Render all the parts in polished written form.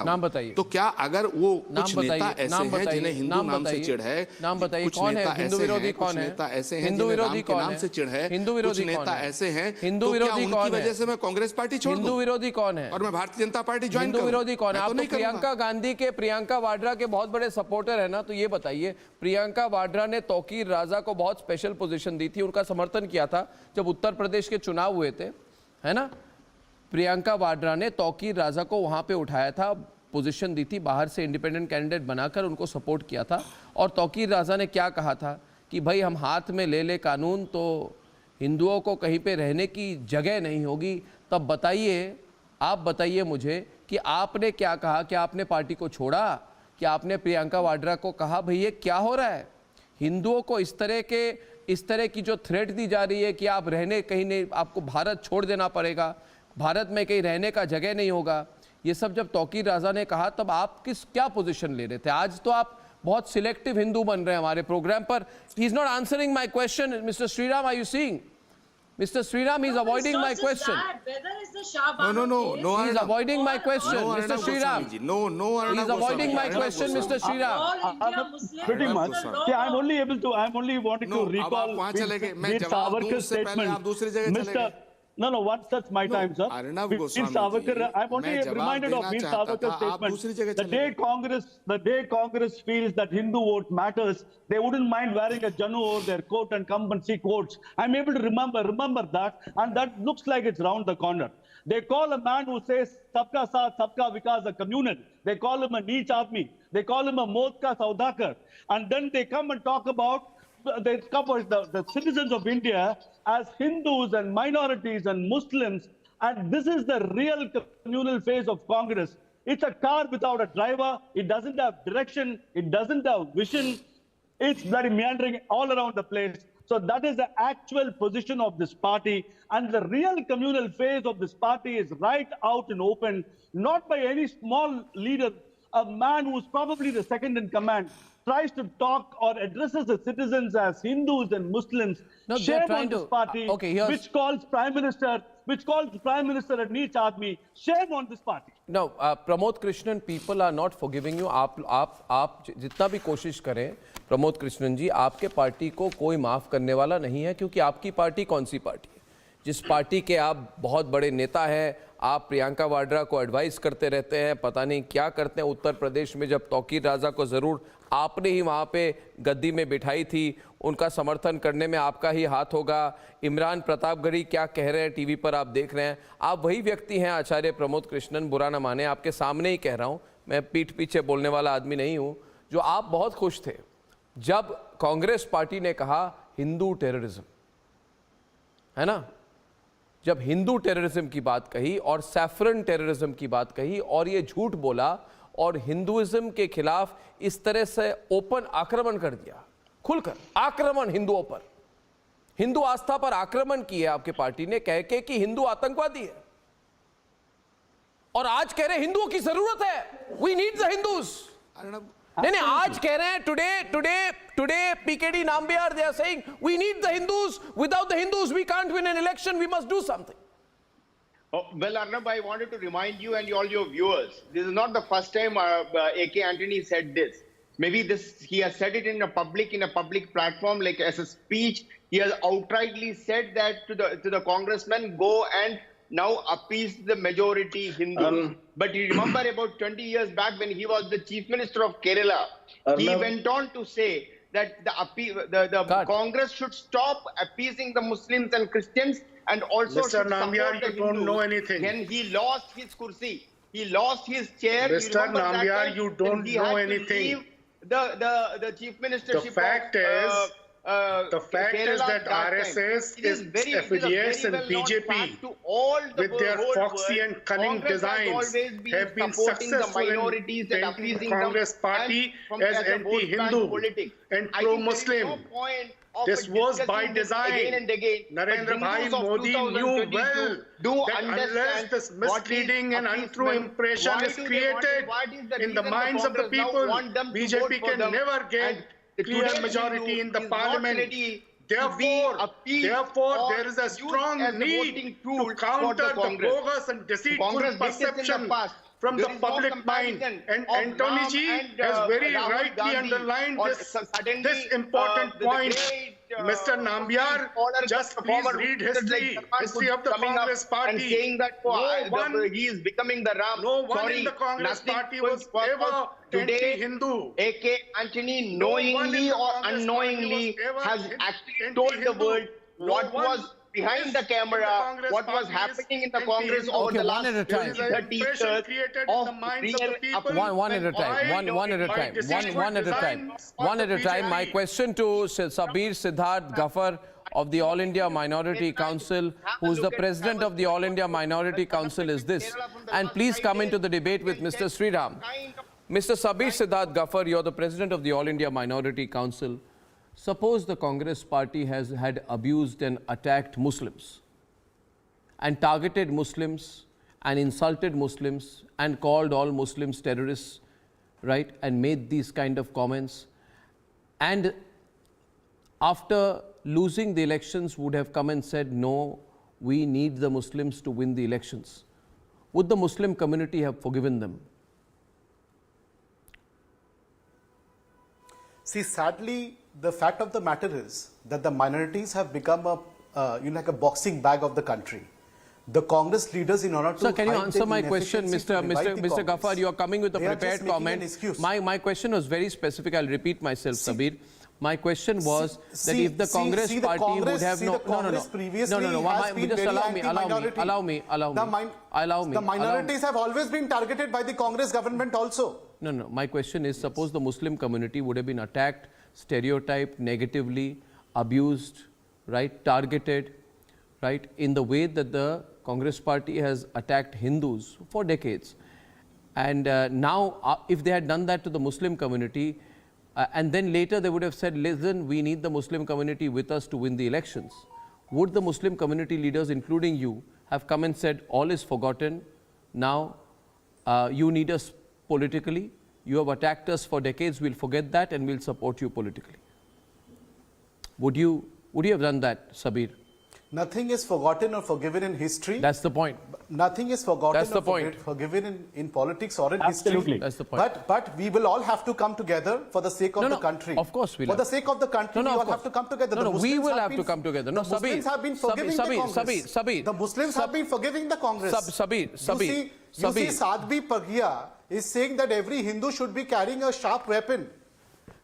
नाम बताइए। तो क्या अगर वो कुछ नेता ऐसे हैं जिन्हें हिंदू नाम से चिढ़ है, नाम बताइए कौन है हिंदू विरोधी, कौन है नेता ऐसे हैं हिंदू विरोधी, कौन नाम से चिढ़ है, हिंदू विरोधी, नेता ऐसे हैं हिंदू तो क्या विरोधी कौन उनकी है, वजह से मैं कांग्रेस पार्टी छोड़ दूं? हिंदू विरोधी कौन है और मैं भारतीय जनता पार्टी ज्वाइन हिंदू विरोधी कौन है? आप तो प्रियंका गांधी के, प्रियंका वाड्रा के बहुत बड़े सपोर्टर है ना, तो ये बताइए, प्रियंका वाड्रा ने तौकीर राजा को बहुत स्पेशल पोजीशन दी थी, उनका समर्थन किया था जब उत्तर प्रदेश के चुनाव हुए थे, है ना? प्रियंका वाड्रा ने तौकीर राजा को वहां पे उठाया था, पोजीशन दी थी, बाहर से इंडिपेंडेंट कैंडिडेट बनाकर उनको सपोर्ट किया था। और तौकीर राजा ने क्या कहा था कि भाई हम हाथ में ले ले कानून तो हिंदुओं को कहीं पे रहने की जगह नहीं होगी। तब बताइए, आप बताइए मुझे कि आपने क्या कहा? कि आपने पार्टी को छोड़ा? कि आपने प्रियंका वाड्रा को कहा भाई ये क्या हो रहा है? हिंदुओं को इस तरह की जो थ्रेट दी जा रही है कि आप रहने कहीं नहीं, आपको भारत छोड़ देना पड़ेगा, भारत में कहीं रहने का जगह नहीं होगा, ये सब जब तौकीर राजा ने कहा तब आप क्या पोजीशन ले रहे थे? आज तो आप बहुत सिलेक्टिव हिंदू बन रहे हैं हमारे प्रोग्राम पर। He is not answering my question. Mister Sriram, are you seeing? Mr. Sriram, he's avoiding my question. No. He's avoiding my question, Mr. Sriram. No. He's avoiding my question, Mr. Sriram. Pretty much. See, I'm only wanting to recall Veer Savarkar's statement. No, once that's my time, sir. Veer Savarkar, I'm only reminded of Veer Savarkar's statement. The day Congress feels that Hindu vote matters, they wouldn't mind wearing a janu over their coat and come and see quotes. I'm able to remember that, and that looks like it's round the corner. They call a man who says sabka saath, sabka vikas a communal. They call him a neech aadmi. They call him a mod ka saudakar. And then they come and talk about the citizens of India as Hindus and minorities and Muslims, and this is the real communal phase of Congress. It's a car without a driver. It doesn't have direction. It doesn't have vision. It's bloody meandering all around the place. So that is the actual position of this party, and the real communal phase of this party is right out and open, not by any small leader, a man who's probably the second in command, tries to talk or addresses the citizens as Hindus and Muslims. No, shame on this party, which calls Prime Minister a neech aadmi. Shame on this party. No, Pramod Krishnan, people are not forgiving you. आप जितना भी कोशिश करें, प्रमोद कृष्णन जी, आपके party को कोई माफ करने वाला नहीं है, क्योंकि आपकी पार्टी कौन सी पार्टी है? जिस पार्टी के आप बहुत बड़े नेता हैं, आप प्रियंका वाड्रा को एडवाइस करते रहते हैं, पता नहीं क्या करते हैं उत्तर प्रदेश में। जब तौकीर राजा को ज़रूर आपने ही वहाँ पे गद्दी में बिठाई थी, उनका समर्थन करने में आपका ही हाथ होगा। इमरान प्रतापगढ़ी क्या कह रहे हैं टीवी पर आप देख रहे हैं। आप वही व्यक्ति हैं आचार्य प्रमोद कृष्णन, बुरा न माने, आपके सामने ही कह रहा हूँ, मैं पीठ पीछे बोलने वाला आदमी नहीं हूँ। जो आप बहुत खुश थे जब कांग्रेस पार्टी ने कहा हिंदू टेररिज्म, है ना, जब हिंदू टेररिज्म की बात कही और सैफरन टेररिज्म की बात कही और ये झूठ बोला और हिंदुइज्म के खिलाफ इस तरह से ओपन आक्रमण कर दिया, खुलकर आक्रमण हिंदुओं पर, हिंदू आस्था पर आक्रमण किया आपके पार्टी ने, कह के कि हिंदू आतंकवादी है। और आज कह रहे हैं हिंदुओं की जरूरत है, वी नीड द हिंदूज। नहीं, आज कह रहे हैं today PKD Nambiar, they are saying we need the Hindus, without the Hindus we can't win an election, we must do something. Oh, well, Arnab, I wanted to remind you and all your viewers, this is not the first time AK Antony said this. Maybe he has said it in a public platform, like as a speech. He has outrightly said that to the congressmen, go and now appease the majority Hindus. But you remember about 20 years back when he was the Chief Minister of Kerala, he went on to say that the Congress should stop appeasing the Muslims and Christians and also Mr. Nambiar, you don't know anything. When he lost his kursi, he lost his chair. Mr. Nambiar, you don't know anything. The Chief Ministership. The fact is that RSS affiliates and BJP, with their foxy and cunning designs, have been successful in painting Congress party as anti-Hindu and pro-Muslim. This was by design. Narendra Bhai Modi knew well that unless this misleading and untrue impression is created in the minds of the people, BJP can never get clear majority in the parliament. Therefore, there is a strong need to counter the bogus and deceitful perception from There the is no public mind. comparison And of Antony Ram ji and, has very Rahul rightly Gandhi, underlined or this suddenly, important the point. great, Mr. Nambiar, scholar, just please former read leaders like history Salman of the coming up Congress party. and saying that he is becoming the Ram. No one Sorry, in the Congress nothing party will was work ever out. Today, anti-Hindu. AK Antony No one in knowingly the or Congress unknowingly party was has ever actually told the anti-Hindu. world No what one was behind the in the camera, Congress what was party is happening in the Congress anti-Hindu. over the Okay, last one at a 20, time. 30 Impression years created in the minds of the people. One at a time. One at a time. One at a time. One at a time. My question to Sabir Siddharth Ghaffar of the All India Minority Council, who's the president of the All India Minority Council, is this. And please come into the debate with Mr. Sriram. Mr. Sabir Siddharth Ghaffar, you're the president of the All India Minority Council. Suppose the Congress party had abused and attacked Muslims and targeted Muslims and insulted Muslims and called all Muslims terrorists, right, and made these kind of comments, and after losing the elections would have come and said, no, we need the Muslims to win the elections. Would the Muslim community have forgiven them? See, sadly, the fact of the matter is that the minorities have become like a boxing bag of the country. The Congress leaders, in order to Sir, can you answer my question, Mr. Ghaffar? You are coming with a prepared comment. My question was very specific. I'll repeat myself, Sabir. My question was that if the Congress party would have no. Just allow me. The minorities have always been targeted by the Congress government also. No. My question is, suppose the Muslim community would have been attacked, stereotyped, negatively, abused, right, targeted, right, in the way that the Congress party has attacked Hindus for decades. And now, if they had done that to the Muslim community, and then later they would have said, listen, we need the Muslim community with us to win the elections. Would the Muslim community leaders, including you, have come and said, all is forgotten, now you need us politically, you have attacked us for decades, we'll forget that and we'll support you politically? Would you have done that, Sabir? Nothing is forgotten or forgiven in history. That's the point. Nothing is forgotten or forgiven in politics or in history. That's the point. But we will all have to come together for the sake of the country. Of course we'll For the sake of the country, we all have to come together. We will have to come together. No, the Muslims have been forgiving the Congress. The Muslims have been forgiving the Congress. Sabir. You see, Sadhvi Pragya is saying that every Hindu should be carrying a sharp weapon.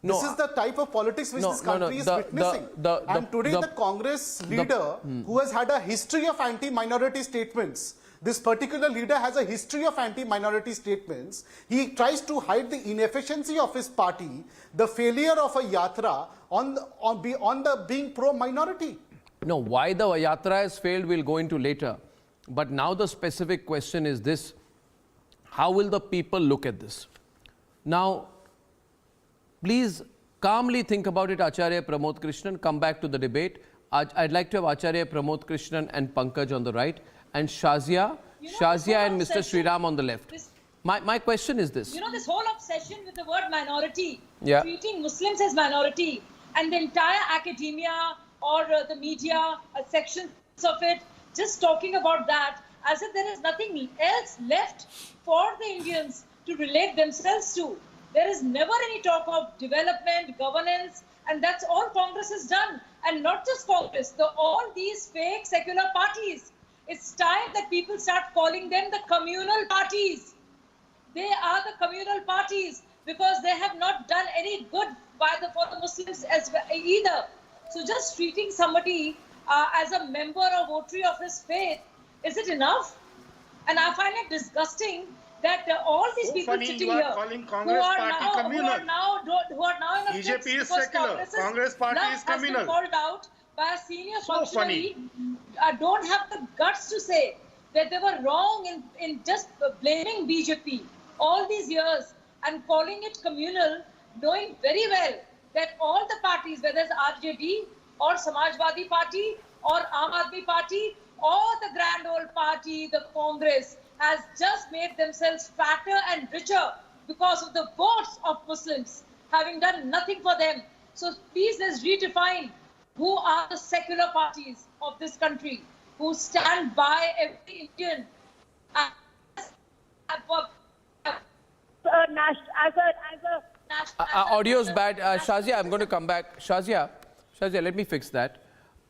This is the type of politics which this country is witnessing. And today the Congress leader, who has had a history of anti-minority statements, this particular leader has a history of anti-minority statements. He tries to hide the inefficiency of his party, the failure of a yatra on the being pro-minority. No, why the yatra has failed we'll go into later. But now the specific question is this: how will the people look at this? Now, please calmly think about it, Acharya Pramod Krishnan. Come back to the debate. I'd like to have Acharya Pramod Krishnan and Pankaj on the right, and Shazia and Mr. Sriram on the left. My question is this. You know, this whole obsession with the word minority, yeah, treating Muslims as minority, and the entire academia or the media, sections of it, just talking about that as if there is nothing else left for the Indians to relate themselves to. There is never any talk of development, governance, and that's all Congress has done. And not just Congress, all these fake secular parties. It's time that people start calling them the communal parties. They are the communal parties because they have not done any good for the Muslims as well, either. So just treating somebody as a member or votary of his faith, is it enough? And I find it disgusting that all these people sitting here who are now in the BJP is secular. Congress party is communal. Has been called out by a senior functionary, don't have the guts to say that they were wrong in just blaming BJP all these years and calling it communal, knowing very well that all the parties, whether it's RJD or Samajwadi Party or Aam Aadmi Party or the grand old party, the Congress, has just made themselves fatter and richer because of the votes of Muslims, having done nothing for them. So please, let's redefine who are the secular parties of this country, who stand by every Indian for Audio is bad. Shazia, I'm going to come back. Shazia, let me fix that.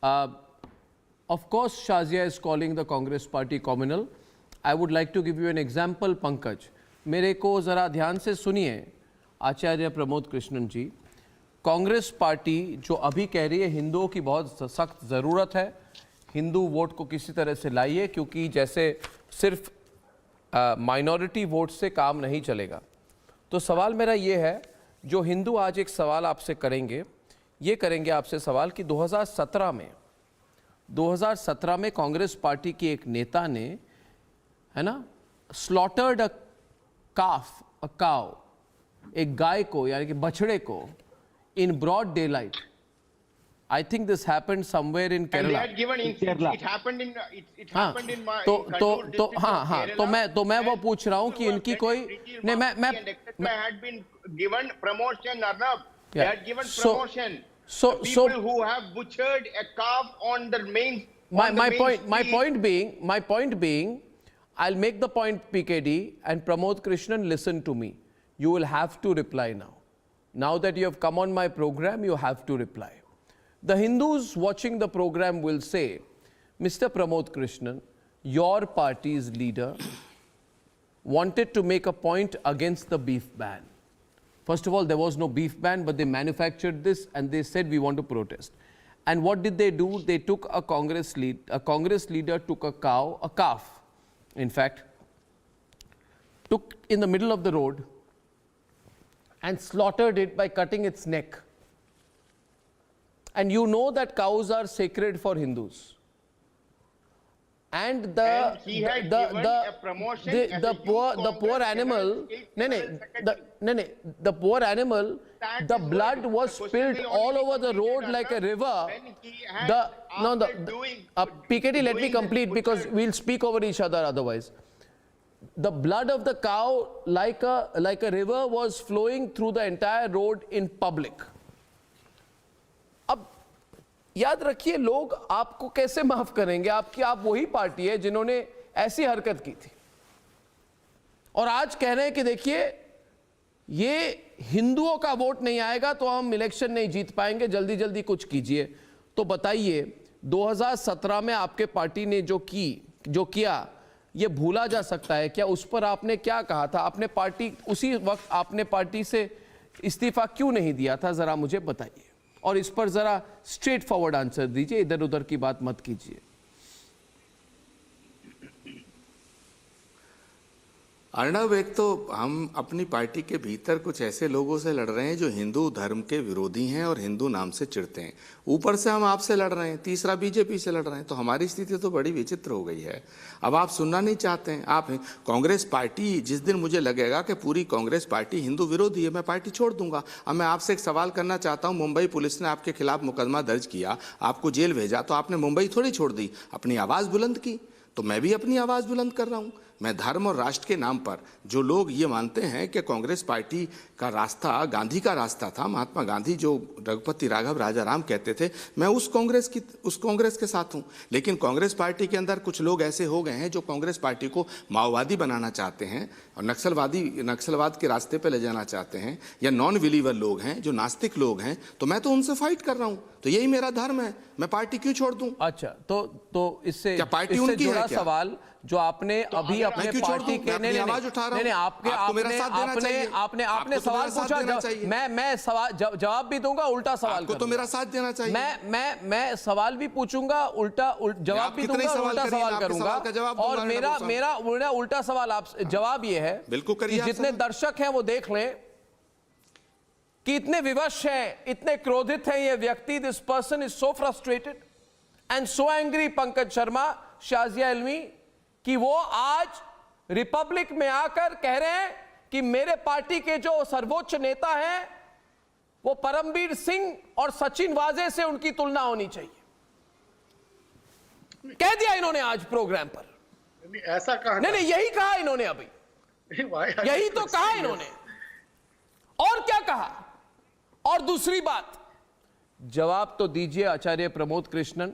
Of course, Shazia is calling the Congress party communal. I would like to give you an example, Pankaj. मेरे को ज़रा ध्यान से सुनिए, आचार्य प्रमोद कृष्णन जी. Congress party जो अभी कह रही है हिंदुओं की बहुत सख्त ज़रूरत है, हिंदू वोट को किसी तरह से लाइए, क्योंकि जैसे सिर्फ माइनॉरिटी वोट से काम नहीं चलेगा. तो सवाल मेरा ये है, जो हिंदू आज एक सवाल आपसे करेंगे, ये करेंगे आपसे सवाल कि 2017 में कांग्रेस पार्टी की एक नेता ने, है ना, स्लॉटर्ड अ काउ, एक गाय को यानी कि बछड़े को, in broad daylight. I think this happened somewhere in Kerala. And they had given it happened in my तो मैं वो पूछ रहा हूँ कि इनकी कोई नहीं मैं had been given promotion, Arnab. They had given promotion. So people who have butchered a calf on the main. My point being, I'll make the point, PKD and Pramod Krishnan, listen to me. You will have to reply now. Now that you have come on my program, you have to reply. The Hindus watching the program will say, Mr. Pramod Krishnan, your party's leader wanted to make a point against the beef ban. First of all, there was no beef ban, but they manufactured this and they said we want to protest. And what did they do? They took a Congress leader took a calf, in fact, took in the middle of the road and slaughtered it by cutting its neck. And you know that cows are sacred for Hindus. And the poor animal, the poor animal, the blood was spilled all over the road like a river. PKT, let me complete because we'll speak over each other otherwise. The blood of the cow like a river was flowing through the entire road in public. अब याद रखिए, लोग आपको कैसे माफ करेंगे? आप वही पार्टी है जिन्होंने ऐसी हरकत की थी और आज कह रहे हैं कि देखिए ये हिंदुओं का वोट नहीं आएगा तो हम इलेक्शन नहीं जीत पाएंगे, जल्दी जल्दी कुछ कीजिए. तो बताइए 2017 में आपके पार्टी ने जो किया ये भूला जा सकता है क्या? उस पर आपने क्या कहा था? आपने उसी वक्त आपने पार्टी से इस्तीफा क्यों नहीं दिया था? जरा मुझे बताइए और इस पर जरा स्ट्रेट फॉरवर्ड आंसर दीजिए, इधर उधर की बात मत कीजिए. अर्णव, एक तो हम अपनी पार्टी के भीतर कुछ ऐसे लोगों से लड़ रहे हैं जो हिंदू धर्म के विरोधी हैं और हिंदू नाम से चिढ़ते हैं. ऊपर से हम आपसे लड़ रहे हैं, तीसरा बीजेपी से लड़ रहे हैं. तो हमारी स्थिति तो बड़ी विचित्र हो गई है. अब आप सुनना नहीं चाहते हैं. आप कांग्रेस पार्टी, जिस दिन मुझे लगेगा कि पूरी कांग्रेस पार्टी हिंदू विरोधी है, मैं पार्टी छोड़ दूंगा. अब मैं आपसे एक सवाल करना चाहता हूं. मुंबई पुलिस ने आपके खिलाफ मुकदमा दर्ज किया, आपको जेल भेजा, तो आपने मुंबई थोड़ी छोड़ दी, अपनी आवाज़ बुलंद की. तो मैं भी अपनी आवाज़ बुलंद कर रहा हूं. मैं धर्म और राष्ट्र के नाम पर, जो लोग ये मानते हैं कि कांग्रेस पार्टी का रास्ता गांधी का रास्ता था, महात्मा गांधी जो रघुपति राघव राजाराम कहते थे, मैं उस कांग्रेस के साथ हूं. लेकिन कांग्रेस पार्टी के अंदर कुछ लोग ऐसे हो गए हैं जो कांग्रेस पार्टी को माओवादी बनाना चाहते हैं और नक्सलवाद के रास्ते पे ले जाना चाहते हैं, या नॉन बिलीवर लोग हैं, जो नास्तिक लोग हैं. तो मैं तो उनसे फाइट कर रहा हूं. तो यही मेरा धर्म है. मैं पार्टी क्यों छोड़ दूं? अच्छा, तो इससे क्या पार्टी उनकी जुड़ा सवाल जो आपने अभी अपने पार्टी के नहीं आपने सवाल पूछा, मैं सवाल जवाब भी दूंगा, उल्टा सवाल तो मेरा साथ देना चाहिए. मैं सवाल भी पूछूंगा, जवाब भी दूंगा, उल्टा सवाल करूंगा. और मेरा उल्टा सवाल आप जवाब ये है कि जितने दर्शक हैं वो देख लें कि इतने विवश हैं, इतने क्रोधित हैं ये व्यक्ति. This person is so frustrated and so angry, Pankaj Sharma, Shazia Ilmi, कि वो आज रिपब्लिक में आकर कह रहे हैं कि मेरे पार्टी के जो सर्वोच्च नेता हैं वो परमवीर सिंह और सचिन वाजे से उनकी तुलना होनी चाहिए. कह दिया इन्होंने आज प्रोग्राम पर. ऐसा कहा? नहीं, यही कहा इन्होंने अभी. यही तो कहा इन्होंने. और क्या कहा? और दूसरी बात, जवाब तो दीजिए Acharya Pramod Krishnan.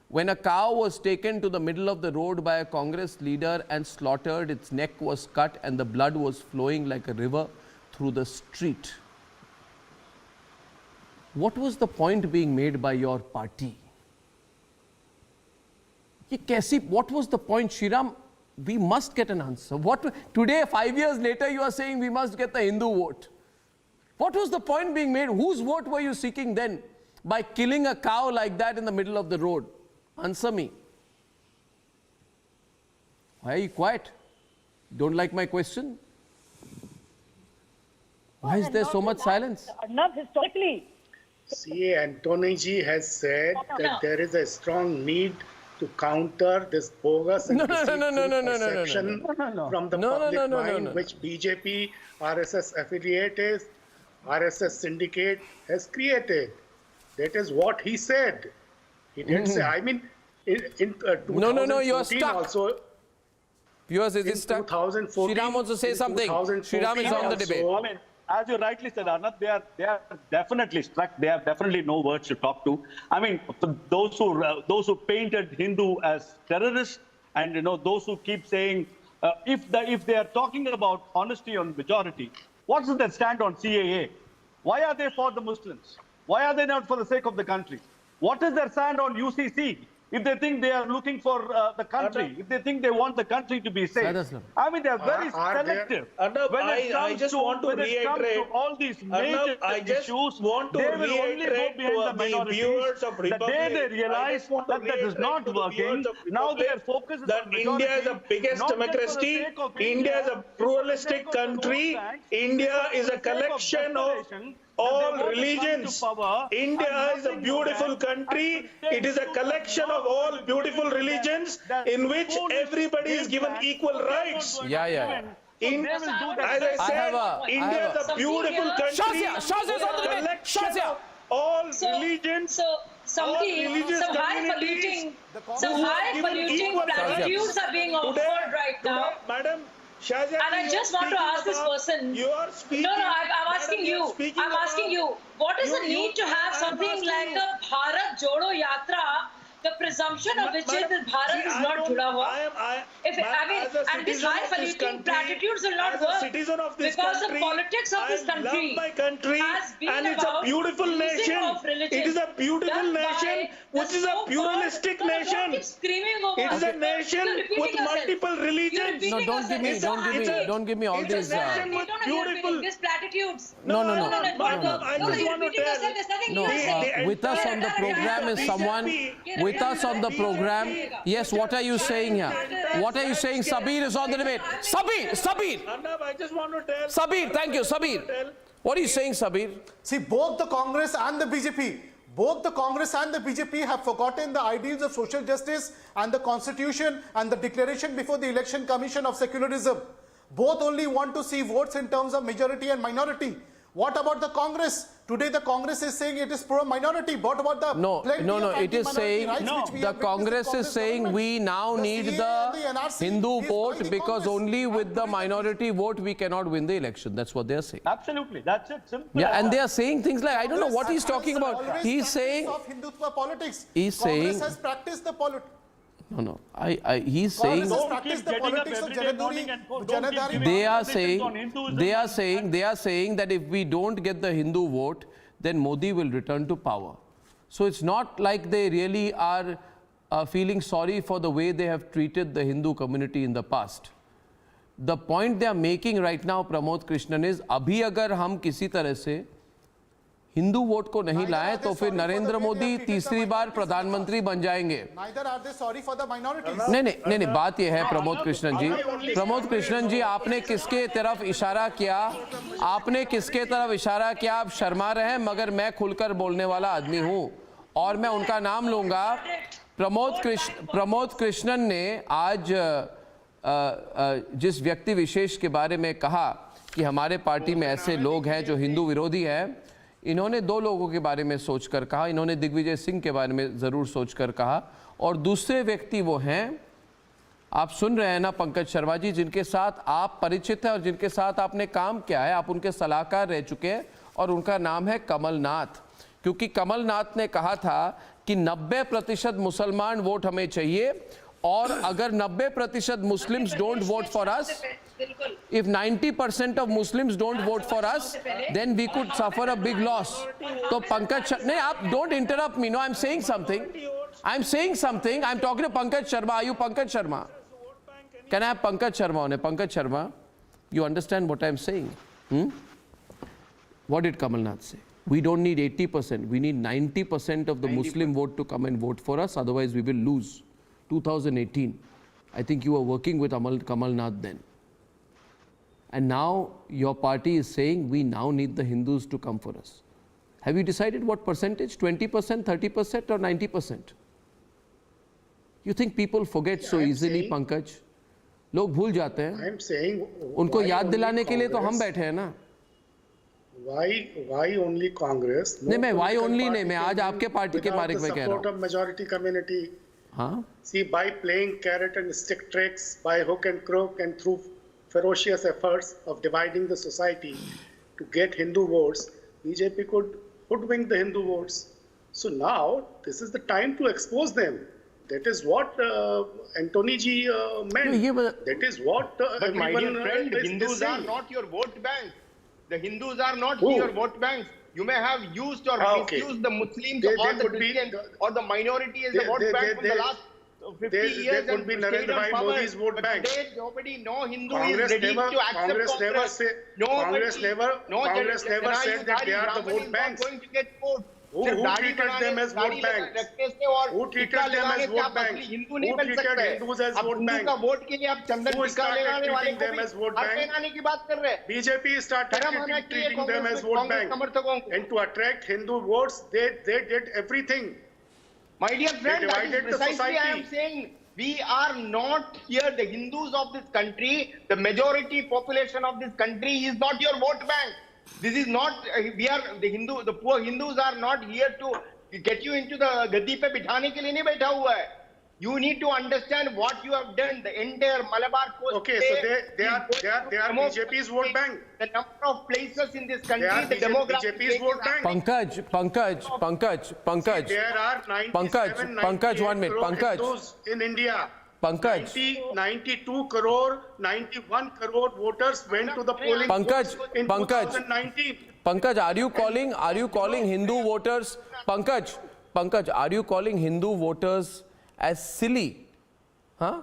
when a cow was taken to the middle of the road by a Congress leader and slaughtered, its neck was cut and the blood was flowing like a river through the street. What was the point being made by your party? What was the point, Shriram? We must get an answer. Today, 5 years later, you are saying we must get the Hindu vote. What was the point being made? Whose vote were you seeking then by killing a cow like that in the middle of the road? Answer me. Why are you quiet? Don't like my question? Why is there so much silence? Not historically. See, Antony ji has said that there is a strong need to counter this bogus and perception from the public mind, which BJP, RSS affiliate is, RSS syndicate has created. That is what he said. He didn't say, I mean, in 2014 you are stuck. Also, Viewers, is it stuck? 2014, Shriram wants to say something. Shriram is on the debate. I mean, as you rightly said, Arnab, they are definitely struck. They have definitely no words to talk to. I mean, those who painted Hindu as terrorists, and those who keep saying if they are talking about honesty on majority, what's their stand on CAA? Why are they for the Muslims? Why are they not for the sake of the country? What is their stand on UCC? If they think they are looking for the country, if they think they want the country to be safe, I mean, they are very selective. I just want to reiterate all these major issues. They will only go behind the viewers of Republic. The day they realize that is not working, now their focus is that on India is the biggest democracy. India is a pluralistic country. India is a collection of all religions. India is a beautiful country. It is a collection of all beautiful religions in which everybody is given equal rights. As I said, India is a beautiful country. Collection of all religions. Some high-polluting platitudes are being offered right now. Madam Shahzad, and I just want to ask this person. You are speaking. No, I'm asking you. I'm asking you. What is the need to have something like a Bharat Jodo Yatra? The presumption of which is that Bharat is not juda hua. And these high-polluting platitudes will not work because the politics of this country has been and it's a beautiful nation. It is a beautiful nation, which is a pluralistic nation. It is a nation with multiple religions. No, don't give me all these. It's a nation with beautiful platitudes. No. I just want to tell. With us on the program is someone. With us on the program, yes. What are you saying here? What are you saying? Sabir is on the debate. Sabir. I just want to tell. Sabir, thank you, Sabir. What are you saying, Sabir? See, both the Congress and the BJP have forgotten the ideals of social justice and the constitution and the declaration before the Election Commission of secularism. Both only want to see votes in terms of majority and minority. What about the Congress? Today the Congress is saying it is pro-minority. What about the No, it is saying the Congress is saying we now need the Hindu vote because only with the minority vote we cannot win the election. That's what they are saying. Absolutely, that's it. Simple. Yeah, and they are saying things like, I don't know what he's talking about. He's saying Hindutva politics. He's saying Congress has practiced the politics. No. He's saying they are saying that if we don't get the Hindu vote, then Modi will return to power. So it's not like they really are feeling sorry for the way they have treated the Hindu community in the past. The point they are making right now, Pramod Krishnan, is abhi agar hum kisi tarah se Hindu vote को नहीं लाए तो फिर नरेंद्र मोदी तीसरी बार प्रधानमंत्री बन जाएंगे। नहीं, बात यह है प्रमोद कृष्णन जी आपने किसके तरफ इशारा किया? आप शर्मा रहे हैं, मगर मैं खुलकर बोलने वाला आदमी हूं और मैं उनका नाम लूंगा। प्रमोद कृष्णन ने आज जिस व्यक्ति विशेष के बारे में कहा कि हमारे पार्टी में ऐसे लोग हैं जो हिंदू विरोधी हैं, इन्होंने दो लोगों के बारे में सोचकर कहा। इन्होंने दिग्विजय सिंह के बारे में ज़रूर सोचकर कहा और दूसरे व्यक्ति वो हैं, आप सुन रहे हैं ना पंकज शर्मा जी, जिनके साथ आप परिचित हैं और जिनके साथ आपने काम किया है, आप उनके सलाहकार रह चुके हैं और उनका नाम है कमलनाथ। क्योंकि कमलनाथ ने कहा था कि 90% मुसलमान वोट हमें चाहिए, और अगर 90% Muslims don't vote for us, if 90% of Muslims don't vote for us, then we could suffer a big loss. तो पंकज, नहीं, आप don't interrupt me. No, I'm saying something. I'm saying something. I'm talking to Pankaj Sharma. Are you Pankaj Sharma? Can I have Pankaj Sharma on it? Pankaj Sharma, you understand what I'm saying? What did Kamal Nath say? We don't need 80%. We need 90% of the Muslim vote to come and vote for us. Otherwise, we will lose. 2018. I think you were working with Kamal Nath then. And now your party is saying we now need the Hindus to come for us. Have you decided what percentage? 20%, 30% or 90%? You think people forget so easily, Pankaj? लोग भूल जाते हैं. I'm saying, उनको याद दिलाने के लिए तो हम बैठे हैं ना. Why only Congress? नहीं, मैं why only नहीं, मैं आज आपके पार्टी के बारे में कह रहा हूँ. Support of majority community. हाँ. See, by playing carrot and stick tricks, by hook and crook, and through ferocious efforts of dividing the society to get Hindu votes, BJP could hoodwink the Hindu votes. So now this is the time to expose them. That is what Antony ji meant. That is what but my dear friend, Hindus are not your vote bank. The Hindus are not your vote banks. You may have used or misused the Muslims or the Christians or the minority as the vote bank for the last 50 years. There could be Narendra Bhai Modi's vote bank. Today, nobody, no Hindu Congress is ready to accept Congress never said that they are the vote banks. Going to get votes. Who treated them as vote banks? Who treated them as vote banks? Who treated Hindus as vote banks? Who started treating them as vote banks? BJP started treating them as vote banks. And to attract Hindu votes, they did everything. My dear friend, that is precisely society. I am saying. We are not here, the Hindus of this country, the majority population of this country is not your vote bank. This is not, we are, the poor Hindus are not here to get you into the gaddi pe bithane ke liye nahi baitha hua hai. You need to understand what you have done, the entire Malabar coast. Okay, so they are BJP's vote bank. The number of places in this country, the demographic. BJP's vote bank. Pankaj. There are 1 minute. Hindus in India. 92 crore, 91 crore voters went to the polling booths in 2019. Pankaj, are you calling Hindu voters? Pankaj, are you calling Hindu voters as silly? Huh?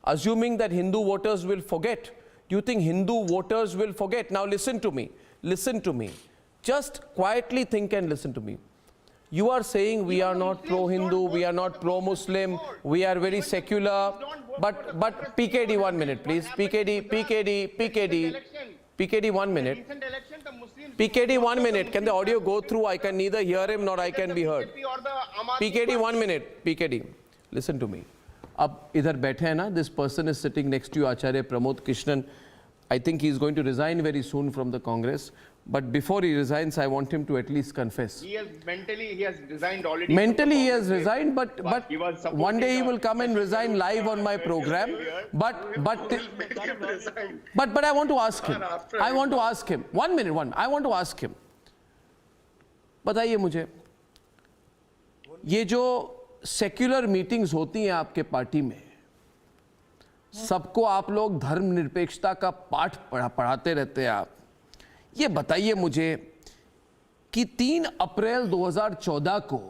Assuming that Hindu voters will forget. Do you think Hindu voters will forget? Now listen to me. Just quietly think and listen to me. You are saying we are not pro-Hindu, we are not pro-Muslim, we are very secular. But PKD 1 minute, please. PKD 1 minute. PKD 1 minute. Can the audio go through? I can neither hear him nor I can be heard. PKD 1 minute. PKD, listen to me. अब इधर बैठे हैं ना, this person is sitting next to you, Acharya Pramod Krishnan. I think he is going to resign very soon from the Congress. But before he resigns, I want him to at least confess. He has resigned already. Mentally he has resigned, but one day he will come and resign live on my program. But I want to ask him. 1 minute. I want to ask him. बताइए मुझे, ये जो secular meetings होती हैं आपके party में, सबको आप लोग धर्मनिरपेक्षता का पाठ पढ़ाते रहते हैं आप. ये बताइए मुझे कि 3 अप्रैल 2014 को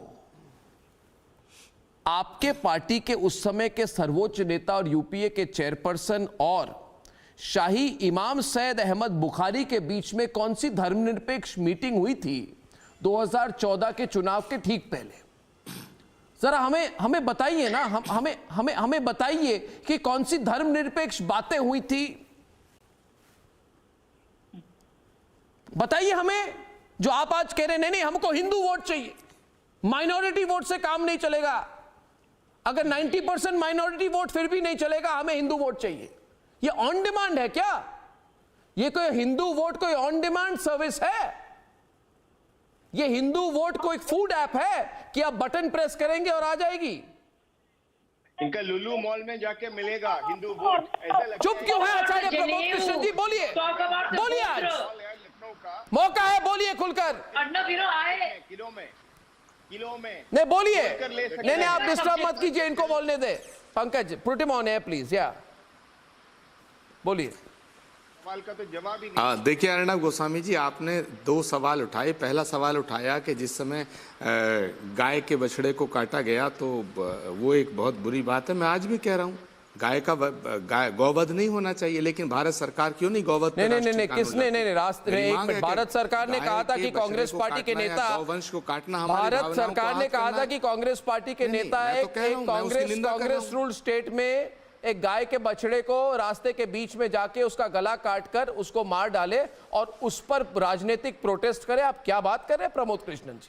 आपके पार्टी के उस समय के सर्वोच्च नेता और यूपीए के चेयरपर्सन और शाही इमाम सैयद अहमद बुखारी के बीच में कौन सी धर्मनिरपेक्ष मीटिंग हुई थी 2014 के चुनाव के ठीक पहले? जरा हमें बताइए ना, हमें बताइए कि कौन सी धर्मनिरपेक्ष बातें हुई थी. बताइए हमें, जो आप आज कह रहे हैं नहीं हमको हिंदू वोट चाहिए, माइनॉरिटी वोट से काम नहीं चलेगा. अगर 90% माइनॉरिटी वोट फिर भी नहीं चलेगा, हमें हिंदू वोट चाहिए. ये ऑन डिमांड है क्या? ये कोई हिंदू वोट कोई ऑन डिमांड सर्विस है? ये हिंदू वोट कोई फूड ऐप है कि आप बटन प्रेस करेंगे और आ जाएगी? इनका लुलू मॉल में जाके मिलेगा हिंदू वोट, ऐसा लगता है. चुप क्यों है आचार्य प्रमोद कृष्ण जी? बोलिए आज मौका है, बोलिए खुलकर. किलो में किलो में नहीं बोलिए, कर ले सकते नहीं हैं। आप डिस्टर्ब मत कीजिए, इनको बोलने दे। Pankaj put him on air please, या बोलिए। सवाल का तो जवाब ही नहीं। देखिए अर्णव गोस्वामी जी, आपने दो सवाल उठाए। पहला सवाल उठाया कि जिस समय गाय के बछड़े को काटा गया तो वो एक बहुत बुरी बात है। मैं आज भी कह रहा हूँ गौवध नहीं होना चाहिए, लेकिन भारत सरकार क्यों नहीं गौवध पे नहीं राष्ट्रीय कानून किसने लाती? नहीं रास्ते मेरी एक मांग है मिनट, कि भारत सरकार ने गाय कहा था के कि बछड़े कांग्रेस को पार्टी के काटना या नेता, गौवंश को काटना हमारी भारत भावनाओं को सरकार ने आहत कहा करना था है। कि कांग्रेस पार्टी के नहीं, नेता मैं तो कह रहा हूं, मैं उसकी निंदा कर रहा कांग्रेस हूं। रूल स्टेट में एक गाय के बछड़े को रास्ते के बीच में जाके उसका गला काटकर उसको मार डाले और उस पर राजनीतिक प्रोटेस्ट करे। आप क्या बात कर रहे हैं प्रमोद कृष्णन जी,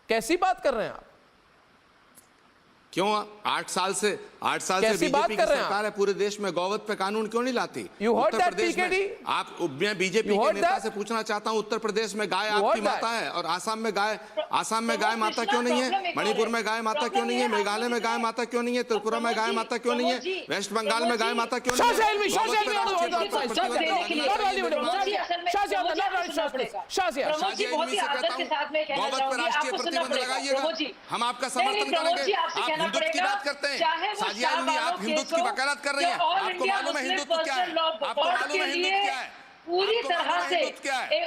कैसी बात कर रहे हैं आप? क्यों 8 साल से कैसी बात बीजेपी कर की रहे हैं सरकार है, पूरे देश में गौवध पे कानून क्यों नहीं लाती? You heard उत्तर that, प्रदेश में PKD? मैं बीजेपी You के heard नेता that? से पूछना चाहता हूं, उत्तर प्रदेश में गाय You आपकी heard माता that? है और आसाम में गाय माता क्यों नहीं है? मणिपुर में गाय माता क्यों नहीं है? मेघालय में गाय माता क्यों नहीं है? त्रिपुरा में गाय माता क्यों नहीं है? वेस्ट बंगाल में गाय माता क्यों नहीं है? हम आपका समर्थन करेंगे। आप हिंदुत्व की बात करते हैं, साजिया आप हिंदुत्व की वकालत कर रही हैं। आपको मालूम है हिंदुत्व क्या है? आपको मालूम है हिंदुत्व क्या है? पूरी तरह से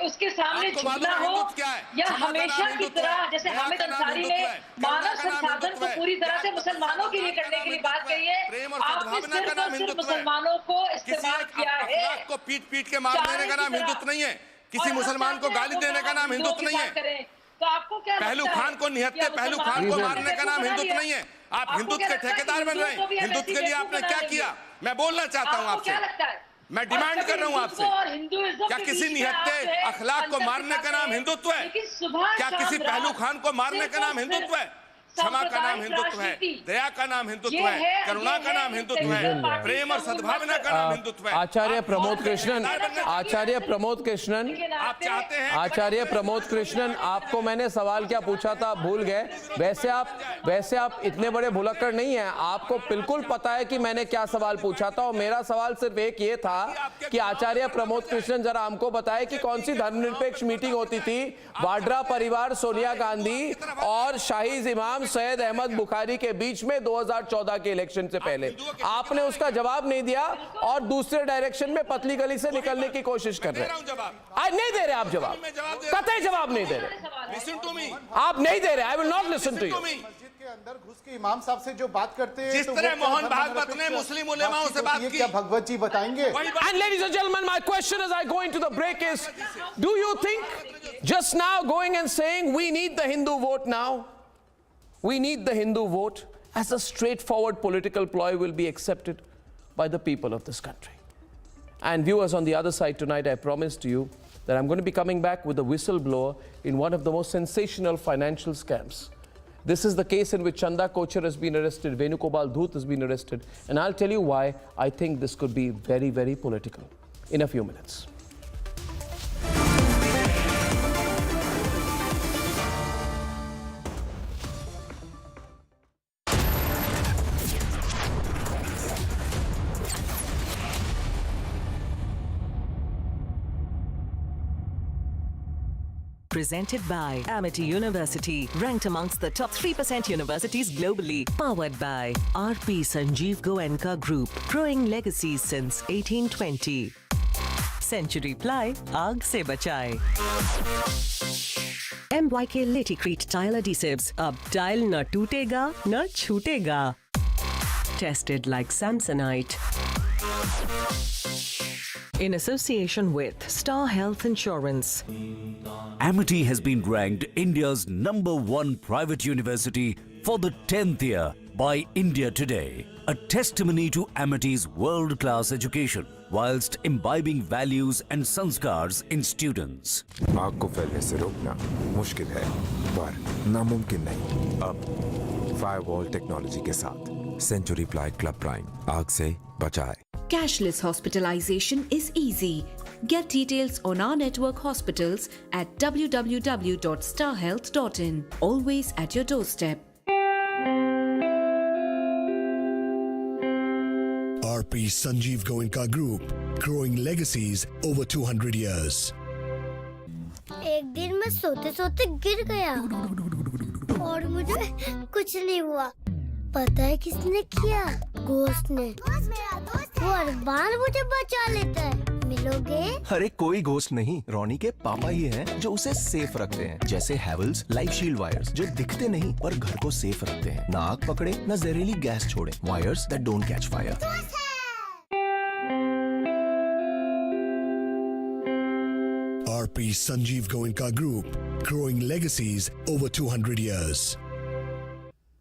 उसके सामने झुकना हो या हमेशा की तरह, जैसे हामिद अंसारी ने मानव संसाधन को पूरी तरह से मुसलमानों के लिए करने के लिए बात कही है, आपने सिर्फ और सिर्फ मुसलमानों को इस्तेमाल किया है। को पीट के मार देने का नाम हिंदुत्व नहीं है, किसी मुसलमान को गाली देने का नाम हिंदुत्व नहीं है, तो आपको क्या पहलू खान को निहत्ते पहलू खान को मारने का नाम हिंदुत्व नहीं है। आप हिंदुत्व के ठेकेदार बन रहे हैं। हिंदुत्व के लिए आपने क्या किया? मैं बोलना चाहता हूं आपसे, मैं डिमांड कर रहा हूं आपसे, क्या किसी निहत्ते अखलाक को मारने का नाम हिंदुत्व है? क्या किसी पहलू खान को मारने का नाम हिंदुत्व है? क्षमा का नाम हिंदुत्व है, दया का नाम हिंदुत्व है, करुणा का नाम हिंदुत्व है, प्रेम और सद्भावना का नाम हिंदुत्व है। आचार्य प्रमोद कृष्णन, आचार्य प्रमोद कृष्णन, आप चाहते हैं आचार्य प्रमोद कृष्णन, आपको मैंने सवाल क्या पूछा था भूल गए। वैसे आप इतने बड़े भुलक्कड़ नहीं हैं, आपको बिल्कुल पता है कि मैंने क्या सवाल पूछा था। और मेरा सवाल सिर्फ एक ये था कि आचार्य प्रमोद कृष्णन जरा हमको बताए कि कौन सी धर्मनिरपेक्ष मीटिंग होती थी वाड्रा परिवार, सोनिया गांधी और शाहीद इमाम सैयद अहमद बुखारी के बीच में 2014 के इलेक्शन से पहले। आपने उसका जवाब नहीं दिया और दूसरे डायरेक्शन में पतली गली से निकलने की कोशिश कर रहे हैं। आज नहीं दे रहे आप जवाब, कतई जवाब नहीं दे रहे, आप नहीं दे रहे। I will not listen to you. मस्जिद के अंदर घुस के इमाम साहब से जो बात करते हैं, जिस तरह मोहन भागवत ने मुस्लिम उलेमाओं से बात की, क्या भगवत जी बताएंगे? And ladies and gentlemen, my question as I go into the break is, do you think just now going and saying we need the Hindu vote now, we need the Hindu vote as a straightforward political ploy will be accepted by the people of this country? And viewers on the other side tonight, I promise to you that I'm going to be coming back with a whistleblower in one of the most sensational financial scams. This is the case in which Chanda Kochar has been arrested, Venugopal Dhoot has been arrested, and I'll tell you why I think this could be very, very political in a few minutes. Presented by Amity University, ranked amongst the top 3% universities globally. Powered by RP Sanjeev Goenka Group, growing legacies since 1820. Century Ply, आग से बचाए. MYK Laticrete Tile Adhesives, अब tile न टूटेगा न छूटेगा. Tested like Samsonite. In association with Star Health Insurance. Amity has been ranked India's #1 private university for the 10th year by India Today. A testimony to Amity's world-class education whilst imbibing values and sanskars in students. आग को फैलने से रोकना मुश्किल है पर नामुमकिन नहीं। अब फायरवॉल टेक्नोलॉजी के साथ सेंचुरी प्लाई क्लब प्राइम आग से बचाए। Cashless hospitalization is easy. Get details on our network hospitals at www.starhealth.in. Always at your doorstep. RP Sanjeev Goenka Group, growing legacies over 200 years. एक दिन मैं सोते सोते गिर गया। और मुझे कुछ नहीं हुआ। पता है किसने किया? घोस्ट ने। वो हर बार मुझे बचा लेता है। मिलोगे? अरे कोई घोस्ट नहीं, रोनी के पापा ही हैं जो उसे सेफ रखते हैं, जैसे हैवेल्स लाइफ शील्ड वायर्स जो दिखते नहीं पर घर को सेफ रखते हैं, ना आग पकड़े न जहरीली गैस छोड़े, wires that don't catch fire. RP Sanjeev Goenka Group, growing legacies over 200 years.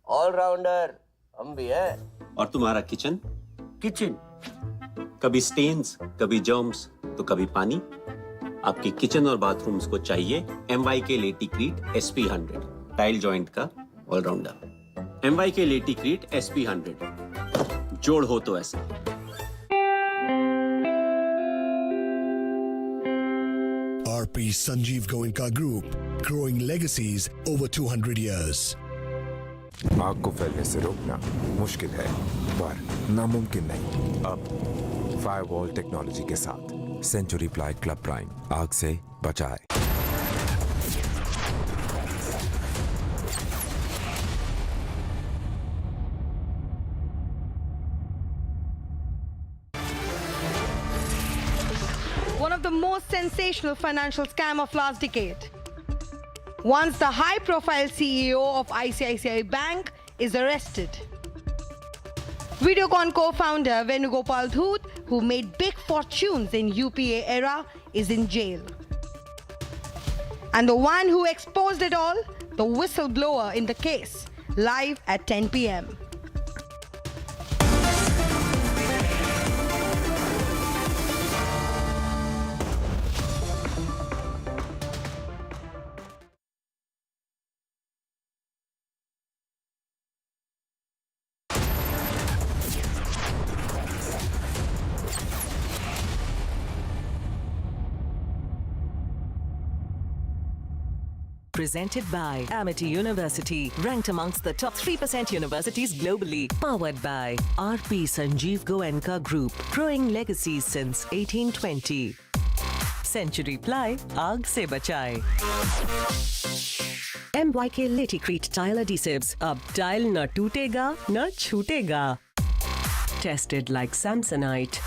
Allrounder हम भी हैं। और तुम्हारा किचन? कभी स्टेन्स, कभी जर्म्स, तो कभी पानी। आपके किचन और बाथरूम्स को चाहिए MYK लेटिक्रीट SP100, टाइल जॉइंट का ऑलराउंडर। MYK लेटिक्रीट SP100, जोड़ हो तो ऐसे। RP Sanjeev Goenka Group, growing legacies over 200 years. आग को फैलने से रोकना मुश्किल है पर नामुमकिन नहीं। अब फायरवॉल टेक्नोलॉजी के साथ सेंचुरी प्लाई क्लब प्राइम आग से बचाए। One of the most sensational financial scam of last decade. Once the high-profile CEO of ICICI Bank is arrested. Videocon co-founder Venugopal Dhoot, who made big fortunes in UPA era, is in jail. And the one who exposed it all, the whistleblower in the case, live at 10 p.m. Presented by Amity University, ranked amongst the top 3% universities globally. Powered by RP Sanjeev Goenka Group, growing legacies since 1820. Century Ply, aag se bachaye. MYK Laticrete Tile Adhesives, ab tile na tootega, na chhootega. Tested like Samsonite.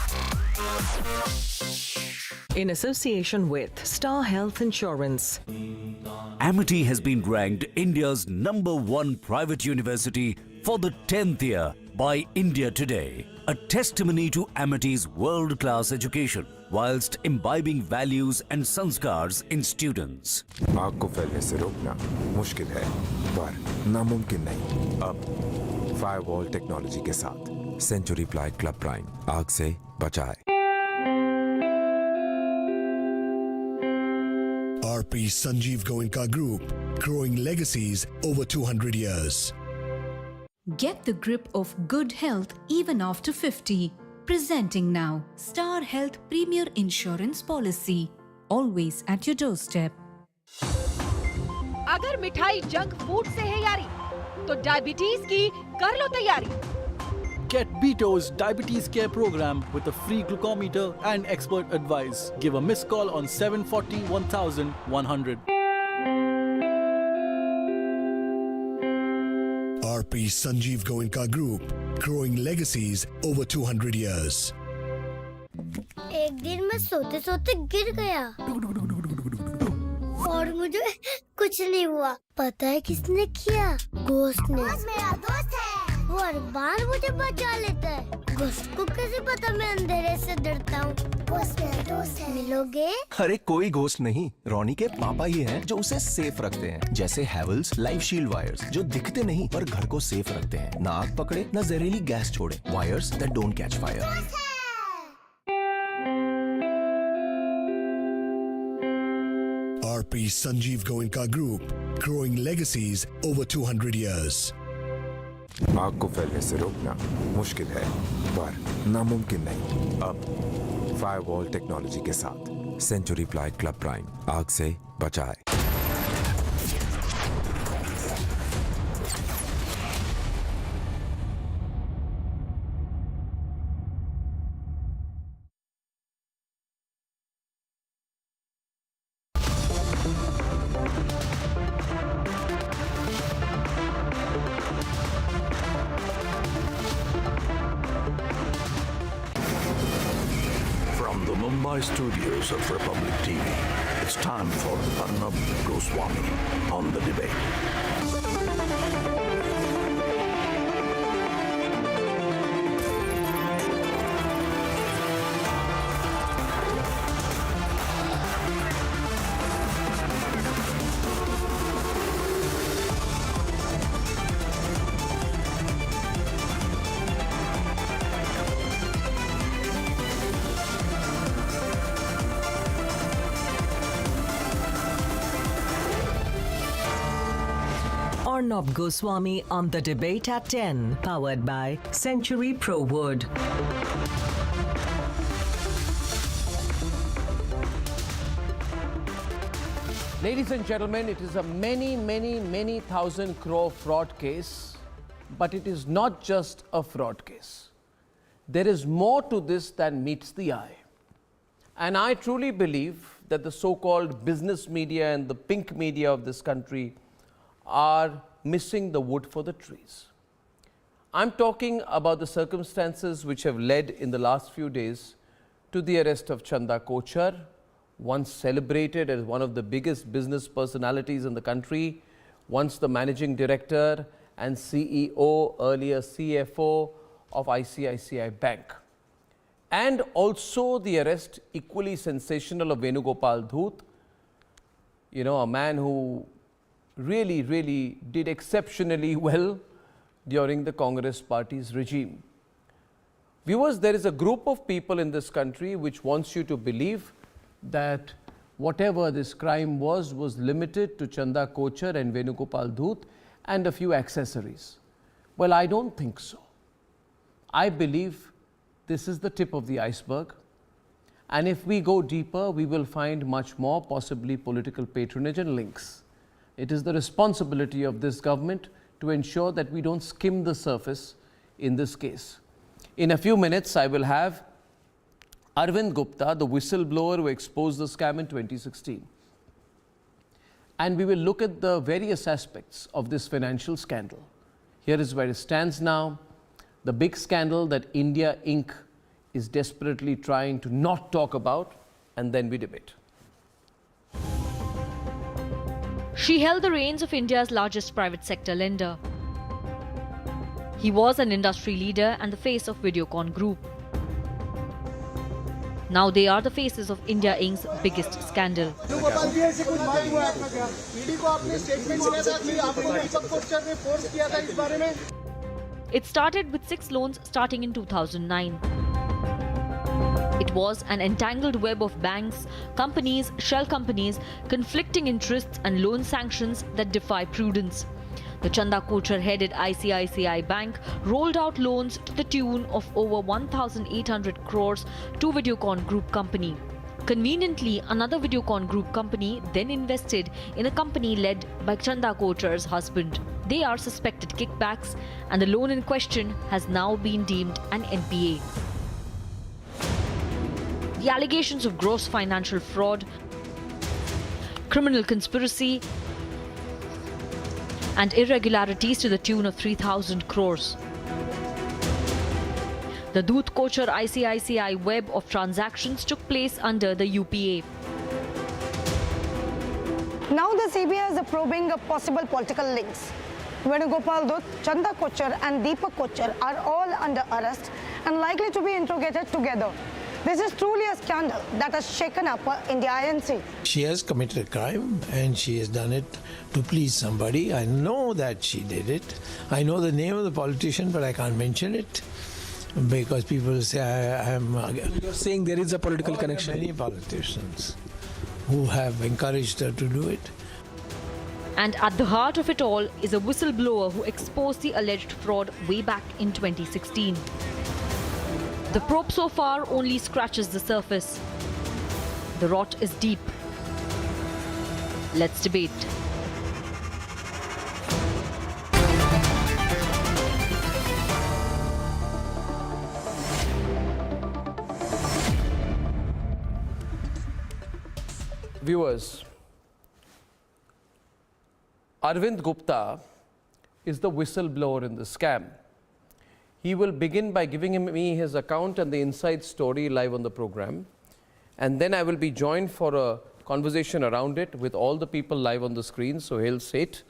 In association with Star Health Insurance. Amity has been ranked India's #1 private university for the 10th year by India Today, a testimony to Amity's world-class education whilst imbibing values and sanskars in students. आग को फैलने से रोकना मुश्किल है पर नामुमकिन नहीं। अब फायरवॉल टेक्नोलॉजी के साथ सेंचुरी प्लाई क्लब प्राइम आग से बचाए। RP Sanjeev Goenka Group, growing legacies over 200 years. Get the grip of good health even after 50. Presenting now Star Health Premier Insurance Policy. Always at your doorstep. अगर मिठाई junk food से है यारी, तो diabetes की कर लो तैयारी। Get Beto's Diabetes Care Program with a free glucometer and expert advice. Give a missed call on 740 1100. RP Sanjeev Goenka Group, growing legacies over 200 years. एक दिन मैं सोते सोते गिर गया और मुझे कुछ नहीं हुआ। पता है किसने किया? घोस्ट ने। मेरा दोस्त है। वो हर बार मुझे बचा लेता है। घोस्ट को कैसे पता मैं अंधेरे से डरता हूँ? घोस्ट मेरा दोस्त है। मिलोगे? अरे कोई घोस्ट नहीं, रोनी के पापा ही हैं जो उसे सेफ रखते हैं, जैसे हैवेल्स लाइफ शील्ड वायर्स जो दिखते नहीं पर घर को सेफ रखते हैं, ना आग पकड़े न जहरीली गैस छोड़े, wires that don't catch fire. RP Sanjeev Goenka Group, growing legacies over 200 years. आग को फैलने से रोकना मुश्किल है पर नामुमकिन नहीं। अब फायरवॉल टेक्नोलॉजी के साथ सेंचुरी प्लाई क्लब प्राइम आग से बचाए। Mumbai studios of Republic TV, it's time for Arnab Goswami on The Debate. Arnab Goswami on The Debate at 10, powered by Century ProWood. Ladies and gentlemen, it is a many thousand crore fraud case, but it is not just a fraud case. There is more to this than meets the eye. And I truly believe that the so-called business media and the pink media of this country are missing the wood for the trees. I'm talking about the circumstances which have led in the last few days to the arrest of Chanda Kochhar, once celebrated as one of the biggest business personalities in the country, once the managing director and CEO, earlier CFO of ICICI Bank. And also the arrest, equally sensational, of Venugopal Dhoot, a man who really did exceptionally well during the Congress party's regime. Viewers, there is a group of people in this country which wants you to believe that whatever this crime was limited to Chanda Kochhar and Venugopal Dhoot and a few accessories. Well, I don't think so. I believe this is the tip of the iceberg. And if we go deeper, we will find much more, possibly political patronage and links. It is the responsibility of this government to ensure that we don't skim the surface in this case. In a few minutes, I will have Arvind Gupta, the whistleblower who exposed the scam in 2016. And we will look at the various aspects of this financial scandal. Here is where it stands now. The big scandal that India Inc. is desperately trying to not talk about, and then we debate. She held the reins of India's largest private sector lender. He was an industry leader and the face of Videocon Group. Now they are the faces of India Inc.'s biggest scandal. It started with 6 loans starting in 2009. It was an entangled web of banks, companies, shell companies, conflicting interests and loan sanctions that defy prudence. The Chanda Kochhar-headed ICICI Bank rolled out loans to the tune of over 1,800 crores to Videocon Group company. Conveniently, another Videocon Group company then invested in a company led by Chanda Kochhar's husband. They are suspected kickbacks, and the loan in question has now been deemed an NPA. The allegations of gross financial fraud, criminal conspiracy, and irregularities to the tune of 3,000 crores. The Dhoot Kochhar ICICI web of transactions took place under the UPA. Now the CBI is probing possible political links. Venugopal Dhoot, Chanda Kochhar and Deepak Kochhar are all under arrest and likely to be interrogated together. This is truly a scandal that has shaken up India INC. She has committed a crime and she has done it to please somebody. I know that she did it. I know the name of the politician, but I can't mention it because people say I am... You're saying there is a political connection? Many politicians who have encouraged her to do it. And at the heart of it all is a whistleblower who exposed the alleged fraud way back in 2016. The probe so far only scratches the surface. The rot is deep. Let's debate. Viewers, Arvind Gupta is the whistleblower in the scam. He will begin by giving me his account and the inside story live on the program. and then I will be joined for a conversation around it with all the people live on the screen. Sohail Seth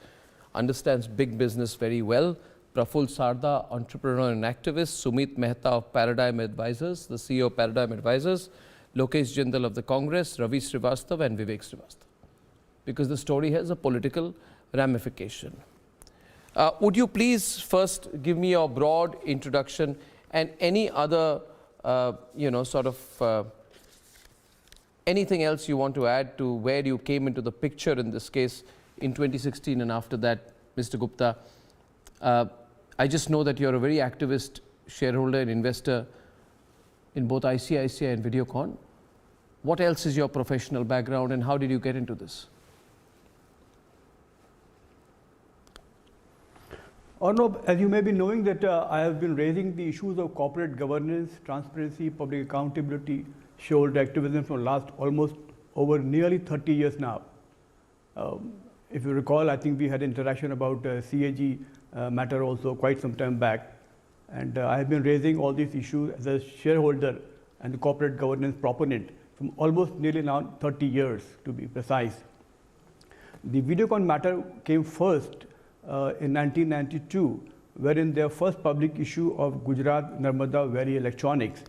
understands big business very well. Praful Sarda, entrepreneur and activist. Sumit Mehta of Paradigm Advisors, the CEO of Paradigm Advisors. Lokesh Jindal of the Congress, Ravi Srivastav and Vivek Srivastav. Because the story has a political ramification. Would you please first give me your broad introduction and any other, anything else you want to add to where you came into the picture in this case in 2016 and after that, Mr. Gupta. I just know that you're a very activist shareholder and investor in both ICICI and Videocon. What else is your professional background and how did you get into this? Arnab, as you may be knowing that I have been raising the issues of corporate governance, transparency, public accountability, shareholder activism for the last almost over nearly 30 years now. If you recall, I think we had interaction about CAG matter also quite some time back. And I have been raising all these issues as a shareholder and the corporate governance proponent from almost nearly now 30 years to be precise. The Videocon matter came first in 1992, wherein their first public issue of Gujarat Narmada Valley Electronics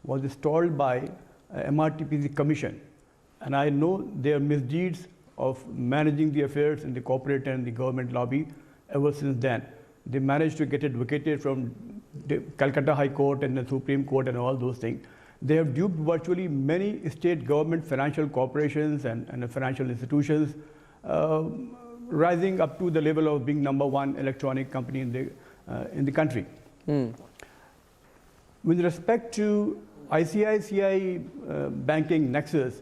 was stalled by MRTPC Commission. And I know their misdeeds of managing the affairs in the corporate and the government lobby ever since then. They managed to get it vacated from the Calcutta High Court and the Supreme Court and all those things. They have duped virtually many state government financial corporations and financial institutions, rising up to the level of being #1 electronic company in the country. With respect to ICICI banking nexus,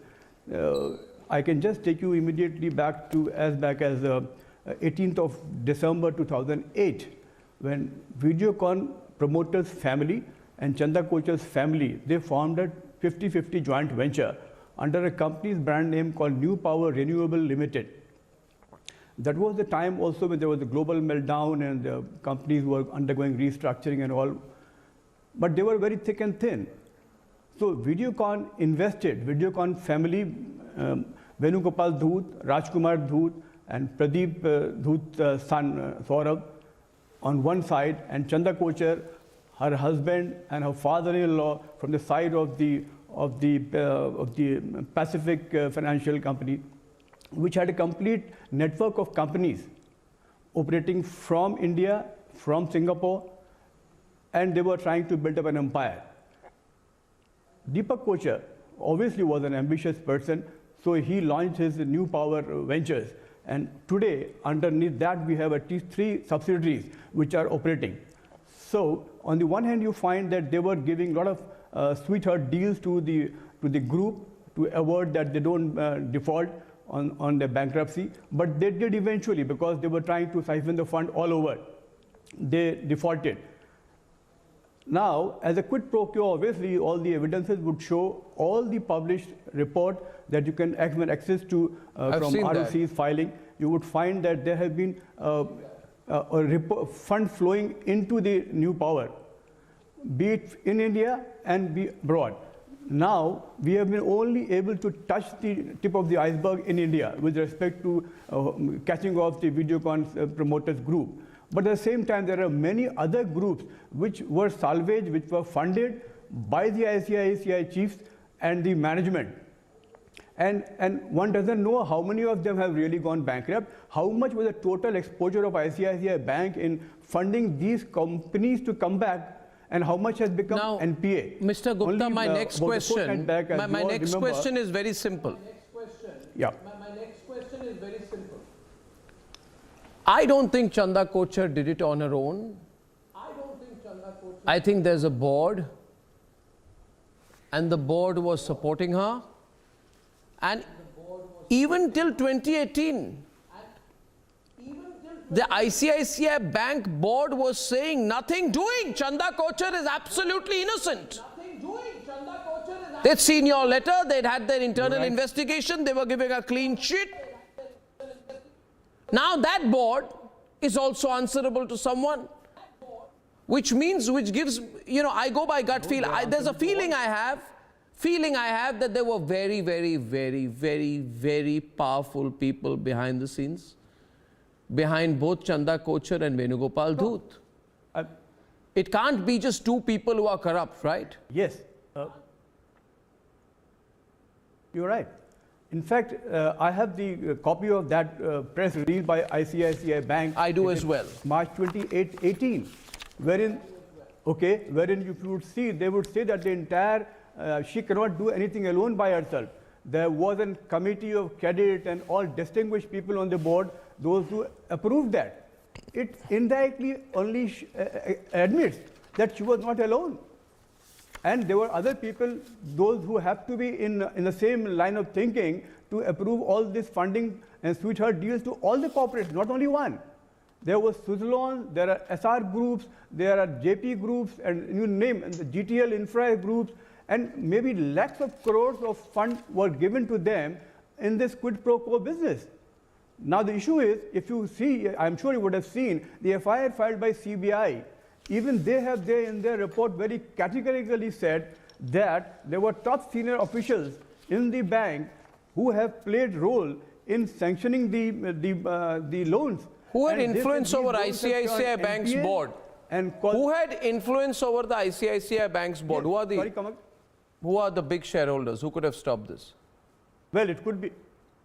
I can just take you immediately back as 18th of December 2008, when Videocon promoters family and Chanda Kocher's family, they formed a 50-50 joint venture under a company's brand name called New Power Renewable Limited. That was the time also when there was a global meltdown and the companies were undergoing restructuring and all, but they were very thick and thin. So Videocon invested, Videocon family, Venugopal Dhoot, Rajkumar Dhoot, and Pradeep Dhoot's son Saurabh on one side, and Chanda Kocher, her husband and her father-in-law from the side of the Pacific Financial Company, which had a complete network of companies operating from India, from Singapore, and they were trying to build up an empire. Deepak Kocher obviously was an ambitious person, so he launched his New Power Ventures. And today, underneath that, we have at least 3 subsidiaries which are operating. So on the one hand, you find that they were giving a lot of sweetheart deals to the group to avoid that they don't default on their bankruptcy, but they did eventually because they were trying to siphon the fund all over. They defaulted. Now, as a quid pro quo, obviously, all the evidences would show all the published report that you can have access to from ROC's filing. You would find that there have been fund flowing into the New Power, be it in India and be abroad. Now, we have been only able to touch the tip of the iceberg in India with respect to catching off the Videocon promoters group. But at the same time, there are many other groups which were salvaged, which were funded by the ICICI chiefs and the management. And one doesn't know how many of them have really gone bankrupt, how much was the total exposure of ICICI Bank in funding these companies to come back, and how much has become now, NPA. Mr. Gupta, my next question, my next question is very simple. Yeah. My next question is very simple. I don't think Chanda Kocher did it on her own. I think there's a board, and the board was supporting her. And even till 2018, the ICICI Bank board was saying nothing doing. Chanda Kocher is absolutely innocent. They'd seen your letter, they'd had their internal investigation, they were giving a clean sheet. Now that board is also answerable to someone, which gives, I go by gut feel. There's a feeling I have feeling I have that there were very, very, very, very, very powerful people behind the scenes, behind both Chanda Kochhar and Venugopal Dhoot. It can't be just two people who are corrupt, right? Yes. You're right. In fact, I have the copy of that press release by ICICI Bank. I do as well. March 18, wherein you would see, they would say that the entire, she cannot do anything alone by herself. There was a committee of cadet and all distinguished people on the board, those who approved that. It indirectly only admits that she was not alone. And there were other people, those who have to be in the same line of thinking to approve all this funding and sweetheart deals to all the corporates, not only one. There was Suzlon, there are SR groups, there are JP groups, and you name and the GTL infra groups, and maybe lakhs of crores of funds were given to them in this quid pro quo business. Now the issue is, if you see, I'm sure you would have seen the FIR filed by CBI. Even they have in their report very categorically said that there were top senior officials in the bank who have played role in sanctioning the loans. Who had influence over ICICI Bank's board? And who had influence over the ICICI Bank's board? Yes, who are the big shareholders? Who could have stopped this? Well, it could be.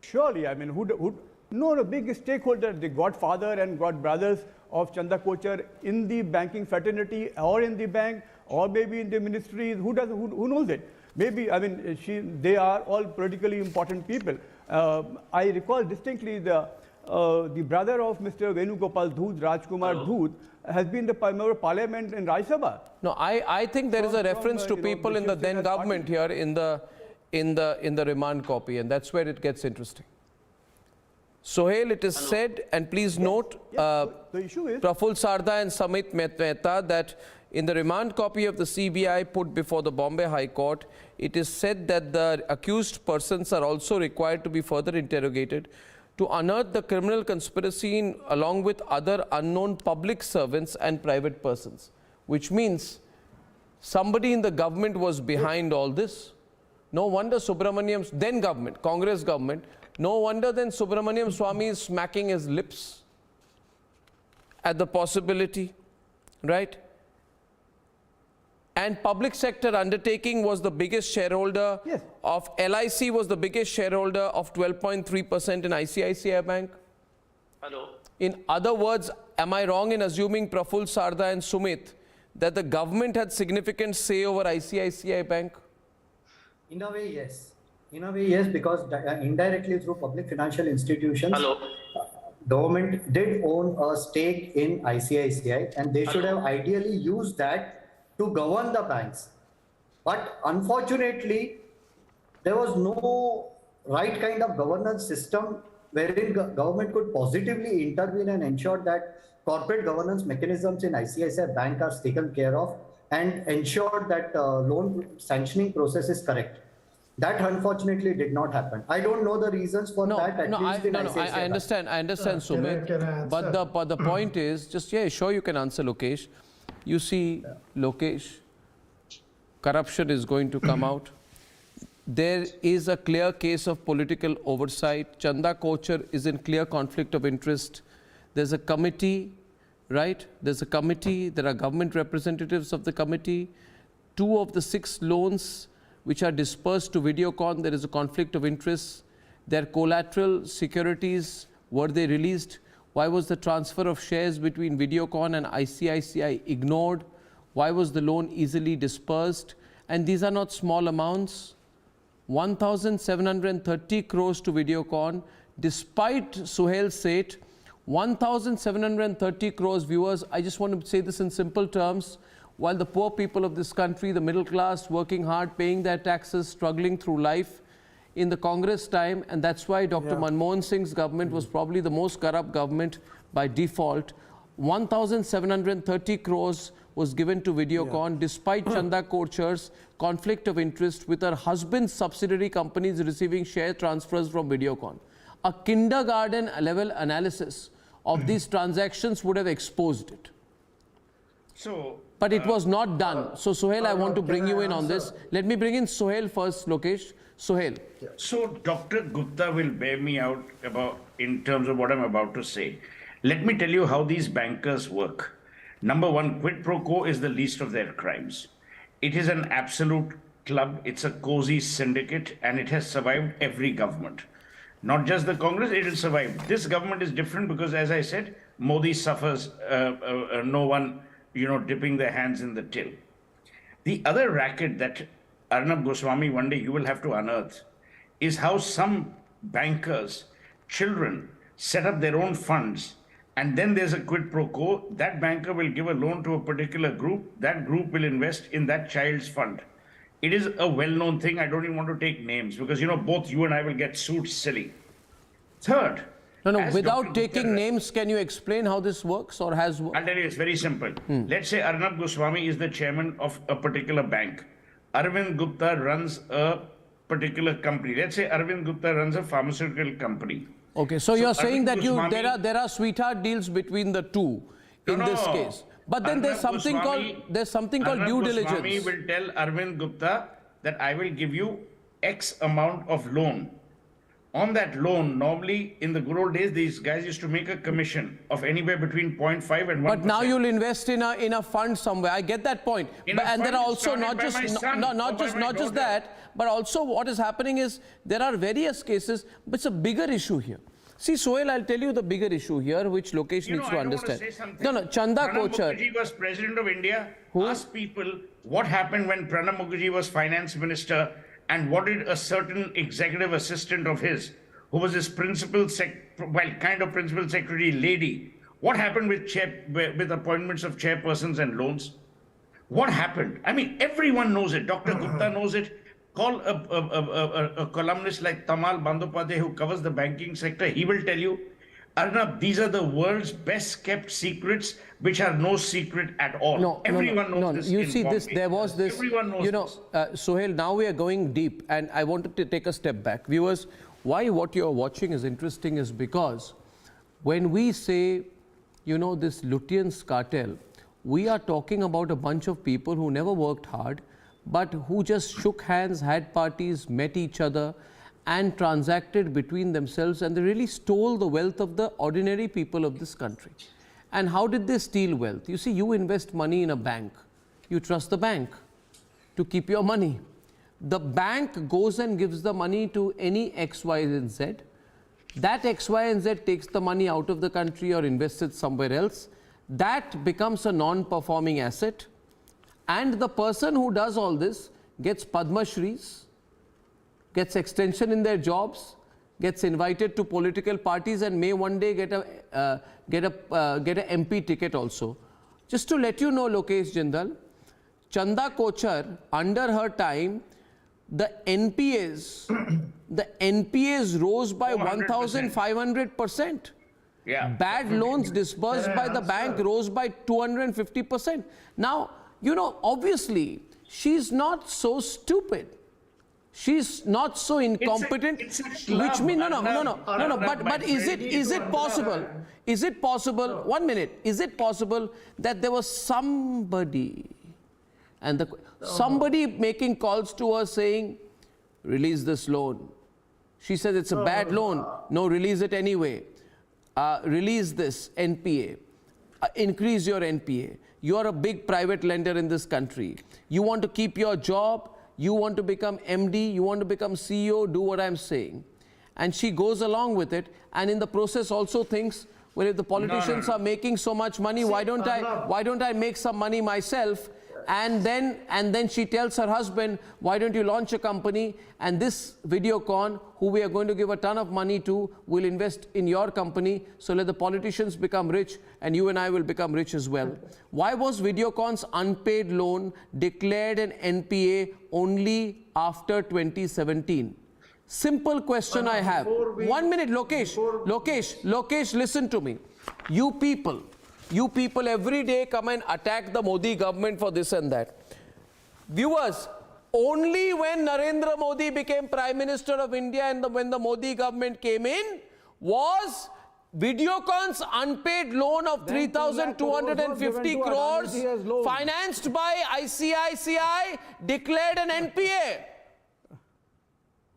Surely, I mean, the big stakeholder, the godfather and godbrothers of Chanda Kochhar in the banking fraternity or in the bank or maybe in the ministries, who knows it? Maybe, I mean, they are all politically important people. I recall distinctly the brother of Mr. Venugopal Dhoot, Rajkumar Dhoot, has been the member of parliament in Rajya Sabha. No, I think there is a reference to people in the then government here in the remand copy, and that's where it gets interesting. Sohail, it is said, and please note, the issue is Praful Sarda and Samit Mehta, that in the remand copy of the CBI put before the Bombay High Court, it is said that the accused persons are also required to be further interrogated to unearth the criminal conspiracy along with other unknown public servants and private persons, which means somebody in the government was behind all this. No wonder Subramaniam's then government, Congress government, no wonder then Subramaniam Swamy is smacking his lips at the possibility, right? And public sector undertaking was the biggest shareholder of LIC, was the biggest shareholder of 12.3% in ICICI Bank. Hello. In other words, am I wrong in assuming Praful Sarda and Sumit that the government had significant say over ICICI Bank? In a way, yes. In a way, yes, because indirectly through public financial institutions, government did own a stake in ICICI, and they should have ideally used that to govern the banks. But unfortunately, there was no right kind of governance system wherein government could positively intervene and ensure that corporate governance mechanisms in ICICI Bank are taken care of and ensure that loan sanctioning process is correct. That unfortunately did not happen. I don't know the reasons for that. I understand, Sumit. But the point is, sure you can answer, Lokesh. You see, Lokesh, corruption is going to come out. There is a clear case of political oversight. Chanda Kochhar is in clear conflict of interest. There's a committee, right? There's a committee. There are government representatives of the committee. 2 of the 6 loans which are dispersed to Videocon, there is a conflict of interest. Their collateral securities, were they released? Why was the transfer of shares between Videocon and ICICI ignored? Why was the loan easily dispersed? And these are not small amounts. 1,730 crores to Videocon, despite Suhail Seth, 1,730 crores, viewers. I just want to say this in simple terms. While the poor people of this country, the middle class, working hard, paying their taxes, struggling through life in the Congress time, and that's why Dr. Manmohan Singh's government was probably the most corrupt government by default. 1,730 crores was given to Videocon despite Chanda Kochhar's conflict of interest with her husband's subsidiary companies receiving share transfers from Videocon. A kindergarten level analysis of these transactions would have exposed it. So, but it was not done. So Sohail, I want to bring you in on this. Let me bring in Sohail first, Lokesh. Sohail. So Dr. Gupta will bear me out in terms of what I'm about to say. Let me tell you how these bankers work. Number one, quid pro quo is the least of their crimes. It is an absolute club. It's a cozy syndicate, and it has survived every government. Not just the Congress, it will survive. This government is different because, as I said, Modi suffers no one, dipping their hands in the till. The other racket that Arnab Goswami, one day you will have to unearth, is how some bankers, children, set up their own funds, and then there's a quid pro quo. That banker will give a loan to a particular group. That group will invest in that child's fund. It is a well-known thing. I don't even want to take names because, both you and I will get sued silly. Third. No, without taking names, can you explain how this works or has worked? I'll tell you, it's very simple. Let's say Arnab Goswami is the chairman of a particular bank. Arvind Gupta runs a particular company. Let's say Arvind Gupta runs a pharmaceutical company. Okay, so you're saying that there are sweetheart deals between the two in this case. But then there's something called due diligence. Goswami will tell Arvind Gupta that I will give you X amount of loan. On that loan, normally in the good old days, these guys used to make a commission of anywhere between 0.5 and 1%. But now you'll invest in a fund somewhere. I get that point. And there are also not just that, but also what is happening is there are various cases, but it's a bigger issue here. See, Sohail, I'll tell you the bigger issue here, which Lokesh needs to understand. Chanda Kochar. Pranab Mukherjee was president of India. Ask people what happened when Pranab Mukherjee was finance minister, and what did a certain executive assistant of his, who was his principal secretary lady, what happened with appointments of chairpersons and loans? What happened? I mean, everyone knows it. Dr. Gupta knows it. Call a columnist like Tamal Bandyopadhyay who covers the banking sector. He will tell you, Arnab, these are the world's best kept secrets, which are no secret at all. Everyone knows this. You see, there was this, Everyone knows this. Sohail, now we are going deep, and I wanted to take a step back. Viewers, why what you're watching is interesting is because when we say, this Lutyens cartel, we are talking about a bunch of people who never worked hard, but who just shook hands, had parties, met each other, and transacted between themselves, and they really stole the wealth of the ordinary people of this country. And how did they steal wealth? You see, you invest money in a bank. You trust the bank to keep your money. The bank goes and gives the money to any X, Y, and Z. That X, Y, and Z takes the money out of the country or invests it somewhere else. That becomes a non-performing asset. And the person who does all this gets Padma Shris, gets extension in their jobs, gets invited to political parties, and may one day get a MP ticket also. Just to let you know, Lokesh Jindal, Chanda Kochar, under her time, the NPAs rose by 1,500%. Yeah. Bad loans disbursed by the bank rose by 250%. Now, obviously, she's not so stupid. She's not so incompetent, which means but is it possible? Is it possible? 1 minute. Is it possible that there was somebody somebody making calls to her saying, release this loan? She says it's a bad loan. No, release it anyway. Release this NPA. Increase your NPA. You are a big private lender in this country. You want to keep your job. You want to become MD, you want to become CEO, do what I'm saying. And she goes along with it, and in the process also thinks, well, if the politicians are making so much money, why don't I make some money myself? And then she tells her husband, why don't you launch a company, and this Videocon, who we are going to give a ton of money to, will invest in your company, so let the politicians become rich and you and I will become rich as well. Why was Videocon's unpaid loan declared an NPA only after 2017? Simple question I have. 1 minute, Lokesh, listen to me. You people every day come and attack the Modi government for this and that. Viewers, only when Narendra Modi became Prime Minister of India and when the Modi government came in, was Videocon's unpaid loan of 3,250 crores financed by ICICI declared an NPA.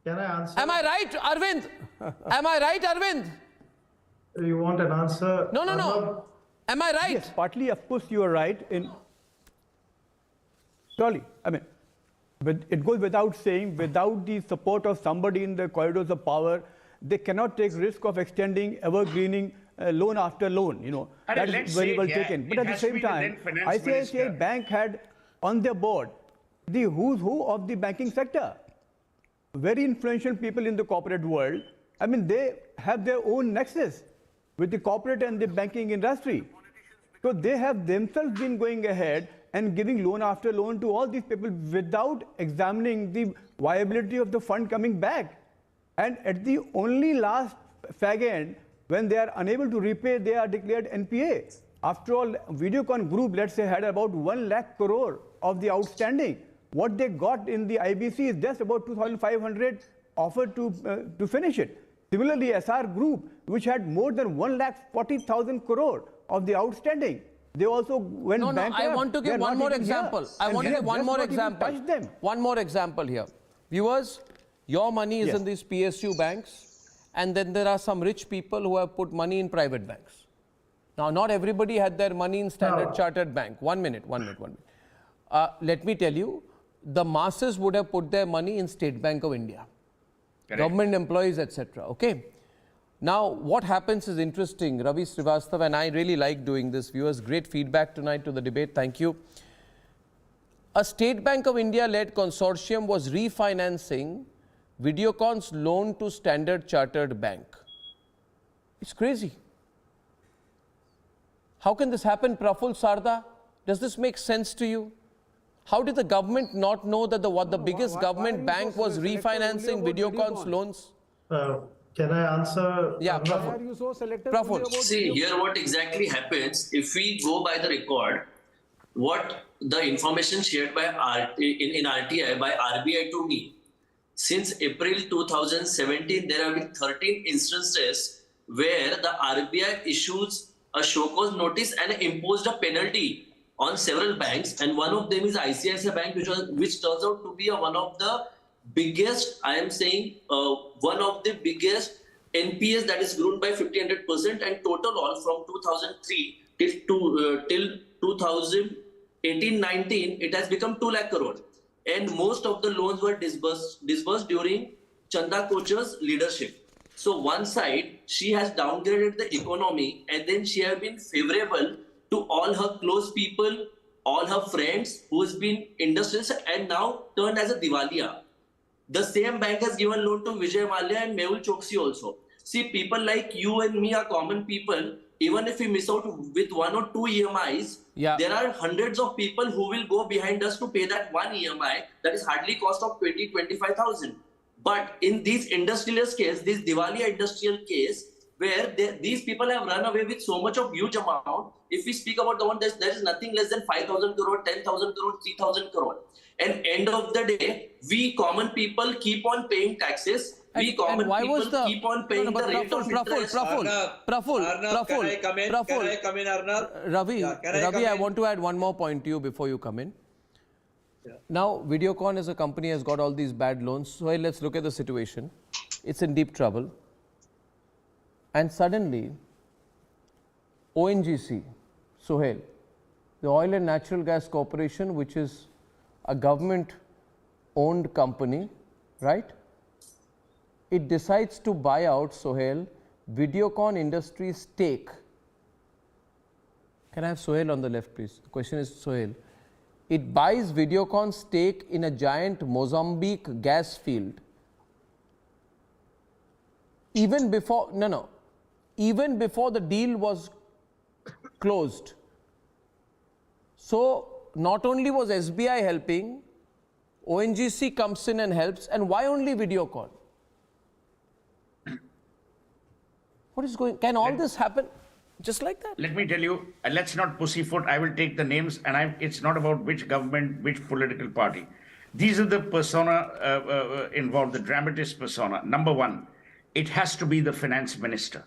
Can I answer? Am I right, Arvind? Am I right, Arvind? You want an answer? No, no, no. Am I right? Yes, partly, of course, you are right. Surely, I mean, but it goes without saying, without the support of somebody in the corridors of power, they cannot take risk of extending evergreening loan after loan. You know, that is very well taken. But at the same time, ICICI Bank had on their board the who's who of the banking sector. Very influential people in the corporate world. I mean, they have their own nexus with the corporate and the banking industry. So they have themselves been going ahead and giving loan after loan to all these people without examining the viability of the fund coming back. And at the only last fag end, when they are unable to repay, they are declared NPA. After all, Videocon Group, let's say, had about 1 lakh crore of the outstanding. What they got in the IBC is just about 2,500 offered to finish it. Similarly, SR Group, which had more than 1,40,000 crore of the outstanding, they also went bankrupt. I want to give one more example. I want to give one more example. One more example here. Viewers, your money is in these PSU banks, and then there are some rich people who have put money in private banks. Now, not everybody had their money in Standard Chartered Bank. 1 minute. Let me tell you, the masses would have put their money in State Bank of India. Correct. Government employees, etc. Okay. Now, what happens is interesting. Ravi Srivastava and I really like doing this. Viewers, great feedback tonight to the debate. Thank you. A State Bank of India-led consortium was refinancing Videocon's loan to Standard Chartered Bank. It's crazy. How can this happen, Praful Sarda? Does this make sense to you? How did the government not know that the biggest government bank was refinancing Videocon's loans? Can I answer? Yeah, Praful. Why are you so selective? Praful. See, here what exactly happens, if we go by the record, what the information shared by in RTI by RBI to me, since April 2017, there have been 13 instances where the RBI issues a show cause notice and imposed a penalty on several banks, and one of them is ICICI Bank, which turns out to be one of the biggest, I am saying, one of the biggest NPS that is grown by 1,500%, and total all from 2003 till 2018-19, it has become 2 lakh crore. And most of the loans were disbursed during Chanda Kocher's leadership. So one side, she has downgraded the economy, and then she has been favorable to all her close people, all her friends who has been industrialists and now turned as a Diwaliya. The same bank has given loan to Vijay Mallya and Mehul Choksi also. See, people like you and me are common people. Even if we miss out with 1 or 2 EMIs, there are hundreds of people who will go behind us to pay that 1 EMI that is hardly cost of 20-25,000. But in this industrialist case, this Diwaliya industrial case, where these people have run away with so much of huge amount, if we speak about the one, there is nothing less than 5,000 crore, 10,000 crore, 3,000 crore. And end of the day, we common people keep on paying taxes. We common people keep on paying the rate of interest. Praful, can I come in, Arnab? Ravi, I want to add one more point to you before you come in. Now, Videocon as a company has got all these bad loans. So let's look at the situation. It's in deep trouble. And suddenly, ONGC, Sohail, the Oil and Natural Gas Corporation, which is a government-owned company, right? It decides to buy out, Sohail, Videocon Industries' stake. Can I have Sohail on the left, please? The question is, Sohail. It buys Videocon's stake in a giant Mozambique gas field. Even before, even before the deal was closed. So, not only was SBI helping, ONGC comes in and helps, and why only Videocon? What is going, can all this happen just like that? Let me tell you, let's not pussyfoot. I will take the names, and it's not about which government, which political party. These are the persona involved, the dramatist persona. Number one, it has to be the finance minister.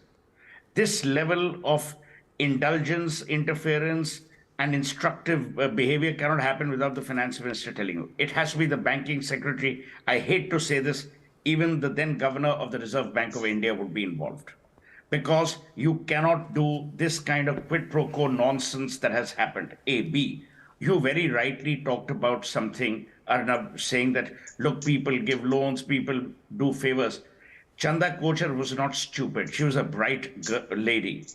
This level of indulgence, interference, and instructive behavior cannot happen without the finance minister telling you. It has to be the banking secretary. I hate to say this, even the then governor of the Reserve Bank of India would be involved, because you cannot do this kind of quid pro quo nonsense that has happened. A. B. You very rightly talked about something, Arnab, saying that, look, people give loans, people do favors. Chanda Kochar was not stupid. She was a bright lady.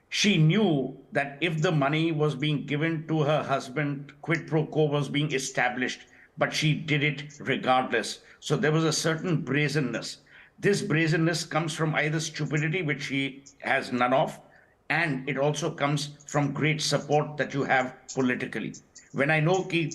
She knew that if the money was being given to her husband, quid pro quo was being established, but she did it regardless. So there was a certain brazenness. This brazenness comes from either stupidity, which she has none of, and it also comes from great support that you have politically. When I know कि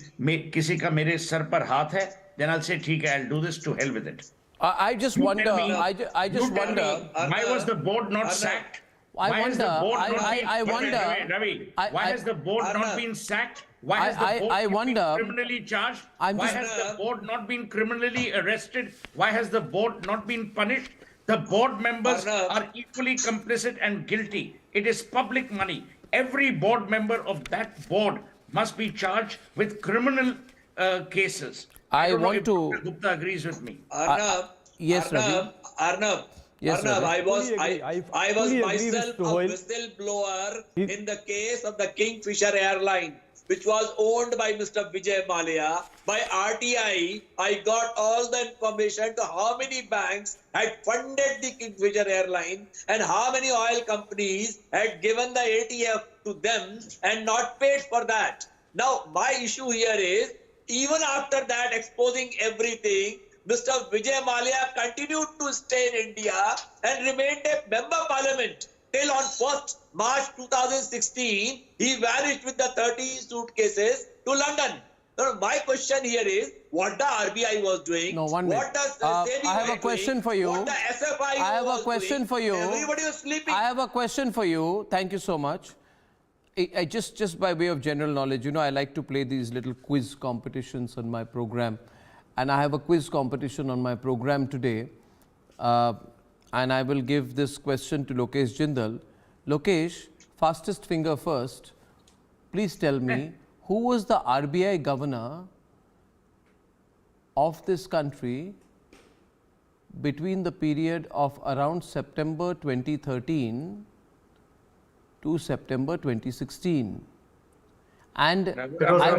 किसी का मेरे sir पर हाथ है, then I'll say, ठीक है, I'll do this, to hell with it. I just wonder. I just wonder. Why was the board not sacked? I wonder. I wonder. Ravi, why has the board not been sacked? Why has the board not been criminally charged? Why has the board not been criminally arrested? Why has the board not been punished? The board members are equally complicit and guilty. It is public money. Every board member of that board must be charged with criminal cases. I want to. Gupta agrees with me. Arnab, yes, Ravi. Arnab, yes, Arnab, Ravi. I was myself a whistleblower in the case of the Kingfisher airline, which was owned by Mr. Vijay Mallya. By RTI, I got all the information to how many banks had funded the Kingfisher airline and how many oil companies had given the ATF to them and not paid for that. Now, my issue here is, even after that exposing everything, Mr. Vijay Mallya continued to stay in India and remained a member of parliament till on 1st March 2016, he vanished with the 30 suitcases to London. Now, my question here is, what the RBI was doing, no, 1 minute. What does the SEBI I have a question for you. What the SFI I have was a question doing, for you. Everybody was sleeping. I have a question for you. Thank you so much. I just by way of general knowledge, you know, I like to play these little quiz competitions on my program. And I have a quiz competition on my program today. And I will give this question to Lokesh Jindal. Lokesh, fastest finger first. Please tell me, who was the RBI governor of this country between the period of around September 2013 to September 2016? And I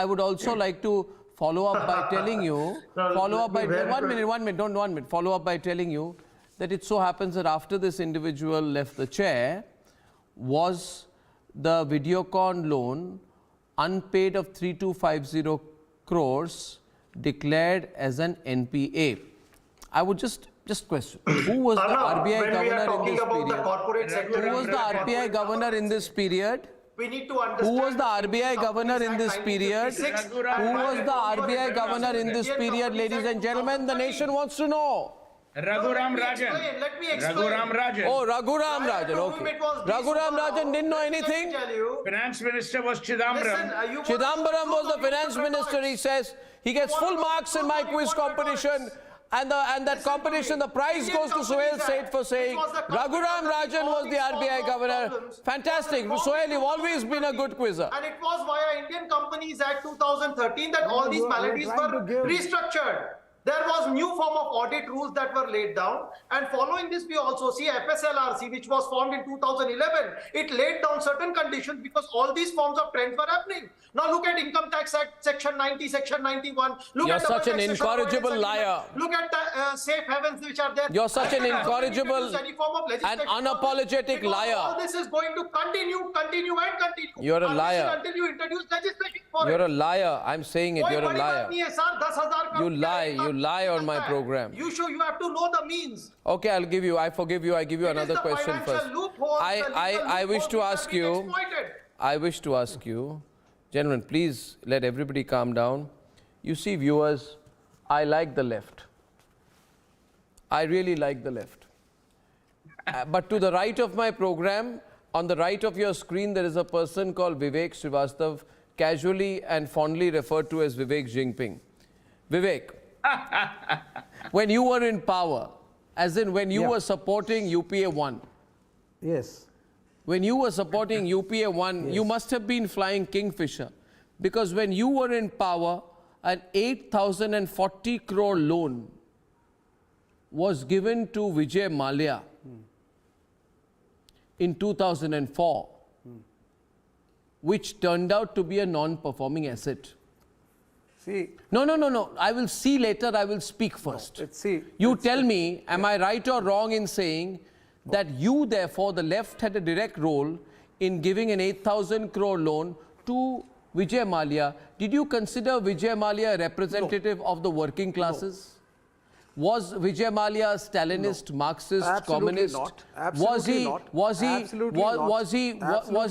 would also like to follow up by telling you, follow up by telling you that it so happens that after this individual left the chair, was the Videocon loan unpaid of 3250 crores declared as an NPA. I would just question, who was the RBI governor in this period? Who was the RBI governor in this period? We need to understand. Who was the RBI governor in this period? Who was the RBI governor in this period, ladies and gentlemen? The nation wants to know. Raghuram Rajan. Let me explain. Raghuram Rajan. Oh, Raghuram Rajan, okay. Raghuram Rajan didn't know anything? Finance minister was Chidambaram. Chidambaram was the finance minister, he says. He gets full marks in my quiz competition. And that competition, the prize goes to Sohail Seth for saying Raghuram Rajan was the RBI governor. Fantastic. Sohail, you've always been a good quizzer. And it was via Indian Companies Act 2013 that all these maladies were restructured. There was new form of audit rules that were laid down, and following this we also see FSLRC, which was formed in 2011. It laid down certain conditions because all these forms of trends were happening. Now look at Income Tax Act Section 90, Section 91. Look You're at such an incorrigible liar. Look at the safe havens which are there. You're such an incorrigible and unapologetic liar. All this is going to continue. You're a liar. Until you introduce legislation for You're a liar. I'm saying it. You're a liar. You lie on my program. You have to know the means. Okay, I'll give you. I forgive you. I give you another question first. I wish to ask you. I wish to ask you, gentlemen, please let everybody calm down. You see, viewers, I like the left. I really like the left. But to the right of my program, on the right of your screen, there is a person called Vivek Srivastav, casually and fondly referred to as Vivek Jinping. Vivek, when you were in power, as in when you were supporting UPA 1, Yes. When you were supporting UPA 1, you must have been flying Kingfisher. Because when you were in power, an 8,040 crore loan was given to Vijay Mallya in 2004, which turned out to be a non-performing asset. See. No. I will see later. I will speak first. You tell me, am I right or wrong in saying that you, therefore, the left had a direct role in giving an 8,000 crore loan to Vijay Mallya? Did you consider Vijay Mallya a representative of the working classes? Was Vijay Mallya a Stalinist, Marxist, Absolutely communist? not. Absolutely not. Was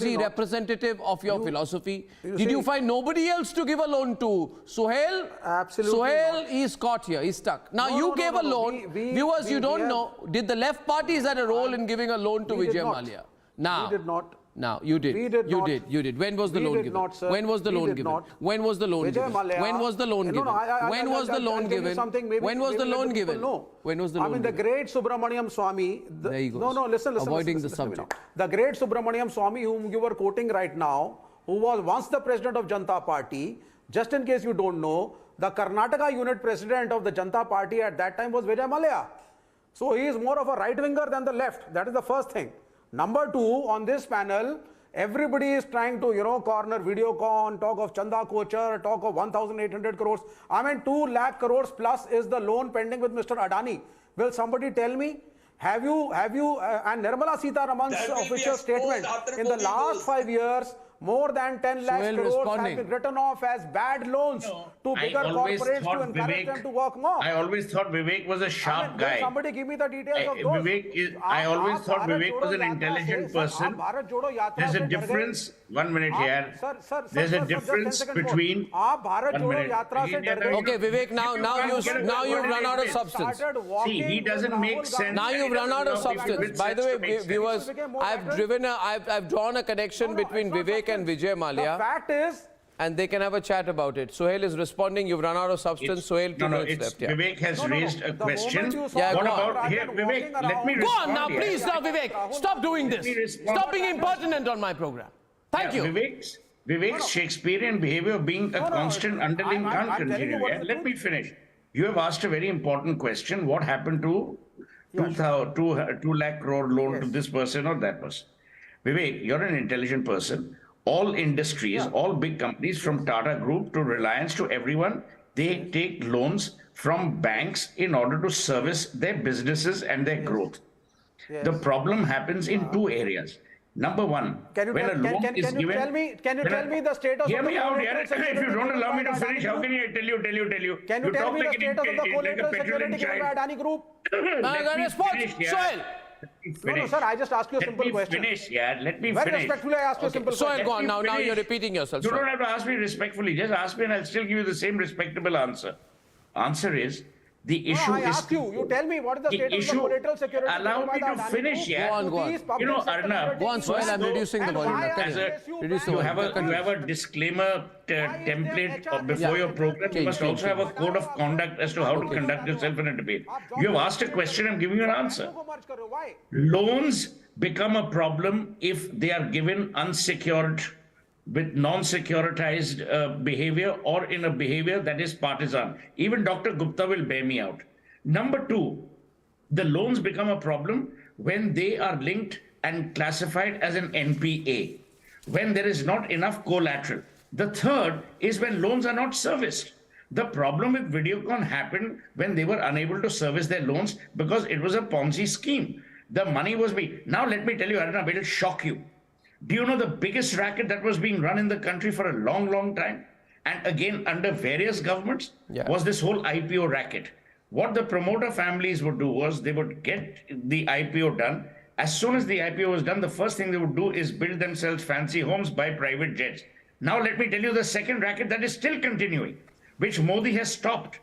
he representative of your philosophy? Did you find nobody else to give a loan to? Suhail? Absolutely Suhail not. is caught here. He's stuck. Now you gave a loan. Viewers, you don't know. Did the left parties had a role in giving a loan to Vijay Mallya? Now. We did not. Now, you did. We did not. You did. When was the We loan did given? not, sir. When was the We loan did given? not. When was the loan Vijay given? Mallya- When was the loan No, given? no, When was the loan I'll tell you given? something, maybe- When was the maybe loan let given? people know. When was the loan I mean, the given? great Subramaniam Swamy. There he goes. No, listen. Avoiding listen, the listen, subject. The great Subramaniam Swamy, whom you were quoting right now, who was once the president of Janata Party, just in case you don't know, the Karnataka unit president of the Janata Party at that time was Vijay Mallya. So he is more of a right winger than the left. That is the first thing. Number two, on this panel, everybody is trying to, corner Videocon, talk of Chanda Kochar, talk of 1,800 crores. I mean, 2 lakh crores plus is the loan pending with Mr. Adani. Will somebody tell me? Have you, and Nirmala Sitharaman's official statement, in the last 5 years, more than 10 lakh Suhail crores responding. have been written off as bad loans to bigger corporates to encourage them to work more. I always thought Vivek was a sharp Will guy. somebody give me the details of those? I always thought Bharat Vivek Jodo was an Yatra intelligent se- person. Bharat Jodo Yatra There's se a dar gaye. difference. 1 minute here. Sir, There's a just 10 difference seconds more. between. आप भारत 1 जोड़ो minute. यात्रा से डर गए. Okay, Vivek, now you've run out of substance. See, he doesn't make sense. Now you've run out of substance. By the way, viewers, I've drawn a connection between Vivek and Vijay Mallya. The fact is, and they can have a chat about it. Suhail is responding. You've run out of substance. Suhail, 2 minutes left. Yeah. Vivek has raised a question. Yeah, What go on. about here, Vivek? Let me Go respond on now, here. please now, Vivek. Stop doing this. Stop being impertinent on my program. Thank you. Vivek's Shakespearean behavior being a constant underling can't I'm telling you continue. what Yeah? is Let me finish. You have asked a very important question. What happened to 2 lakh crore loan to this person or that person? Vivek, you're an intelligent person. All industries, all big companies from Tata Group to Reliance to everyone, they take loans from banks in order to service their businesses and their growth. The problem happens in 2 areas. Number one, can you when a loan is tell given, me the status hear of the me out, collateral if security you don't given allow by me to Adani finish, how Group? can I tell you? Can you tell talk me the like status of the like a collateral petulant security given by child. Adani Group? Let me Response, finish, yeah. Suhail. No, sir, I just asked you a simple question. Let me Very finish. respectfully, I asked you a simple Suhail, question. go on. Now finish. you're repeating yourself. You Suhail. don't have to ask me respectfully. Just ask me and I'll still give you the same respectable answer. Answer is, the issue I is... asked you. You tell me what is the status of the issue- collateral security Allow given by me the to Adani finish, Group yeah. to Go on. these public sector Arnab, Go on, Suhail. I'm reducing the volume. why Reduce the You volume. have a disclaimer template before your program. You must also have a code of conduct as to how to conduct yourself in a debate. You have asked a question, I'm giving you an answer. Loans become a problem if they are given unsecured with non-securitized behavior or in a behavior that is partisan. Even Dr. Gupta will bear me out. Number 2, the loans become a problem when they are linked and classified as an NPA, when there is not enough collateral. The third is when loans are not serviced. The problem with Videocon happened when they were unable to service their loans because it was a Ponzi scheme. The money was being... Now let me tell you, Arnab, it will shock you. Do you know the biggest racket that was being run in the country for a long, long time? And again, under various governments, was this whole IPO racket. What the promoter families would do was they would get the IPO done. As soon as the IPO was done, the first thing they would do is build themselves fancy homes, buy private jets. Now let me tell you the second racket that is still continuing, which Modi has stopped.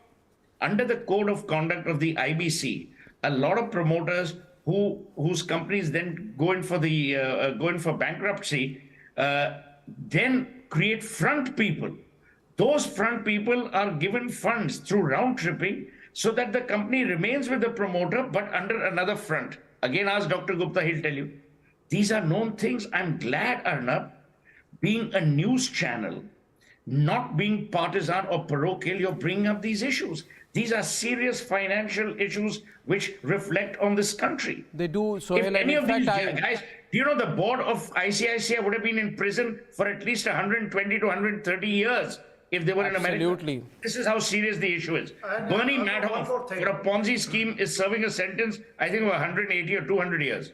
Under the code of conduct of the IBC, a lot of promoters whose companies then go in for bankruptcy, then create front people. Those front people are given funds through round tripping so that the company remains with the promoter but under another front. Again, ask Dr. Gupta, he'll tell you. These are known things. I'm glad, Arnab, being a news channel, not being partisan or parochial, you're bringing up these issues. These are serious financial issues which reflect on this country. They do. So if any of these guys, do you know the board of ICICI would have been in prison for at least 120 to 130 years if they were in America? Absolutely. This is how serious the issue is. Bernie Madoff for a Ponzi scheme is serving a sentence, I think, of 180 or 200 years.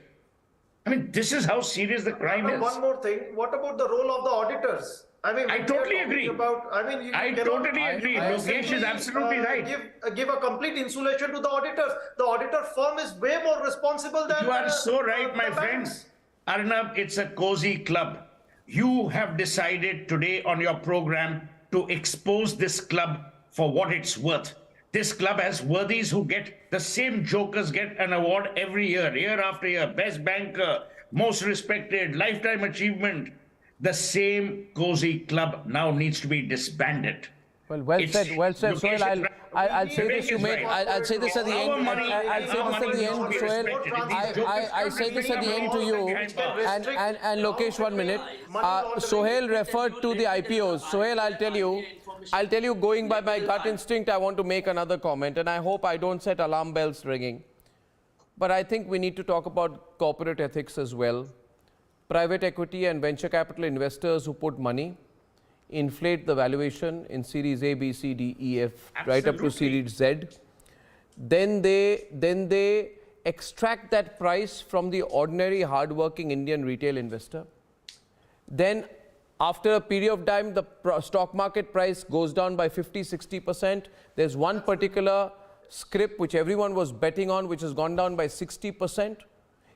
I mean, this is how serious the crime is. One more thing. What about the role of the auditors? I mean, I totally agree. I totally agree. Lokesh is absolutely right. Give a complete insulation to the auditors. The auditor firm is way more responsible than. You are so right, my friends. Arnab, it's a cozy club. You have decided today on your program to expose this club for what it's worth. This club has worthies who get the same jokers get an award every year, year after year. Best banker, most respected, lifetime achievement. The same cozy club now needs to be disbanded. Well said, Sohail. I'll say this. I'll say this at the end. I'll say this at the end, Sohail. I say this at the end to you. And Lokesh, 1 minute. Sohail referred to the IPOs. Sohail, I'll tell you, going by my gut instinct, I want to make another comment, and I hope I don't set alarm bells ringing. But I think we need to talk about corporate ethics as well. Private equity and venture capital investors who put money inflate the valuation in series A, B, C, D, E, F, right up to series Z. Then they extract that price from the ordinary hardworking Indian retail investor. Then after a period of time, the stock market price goes down by 50–60%. There's one particular scrip which everyone was betting on, which has gone down by 60%.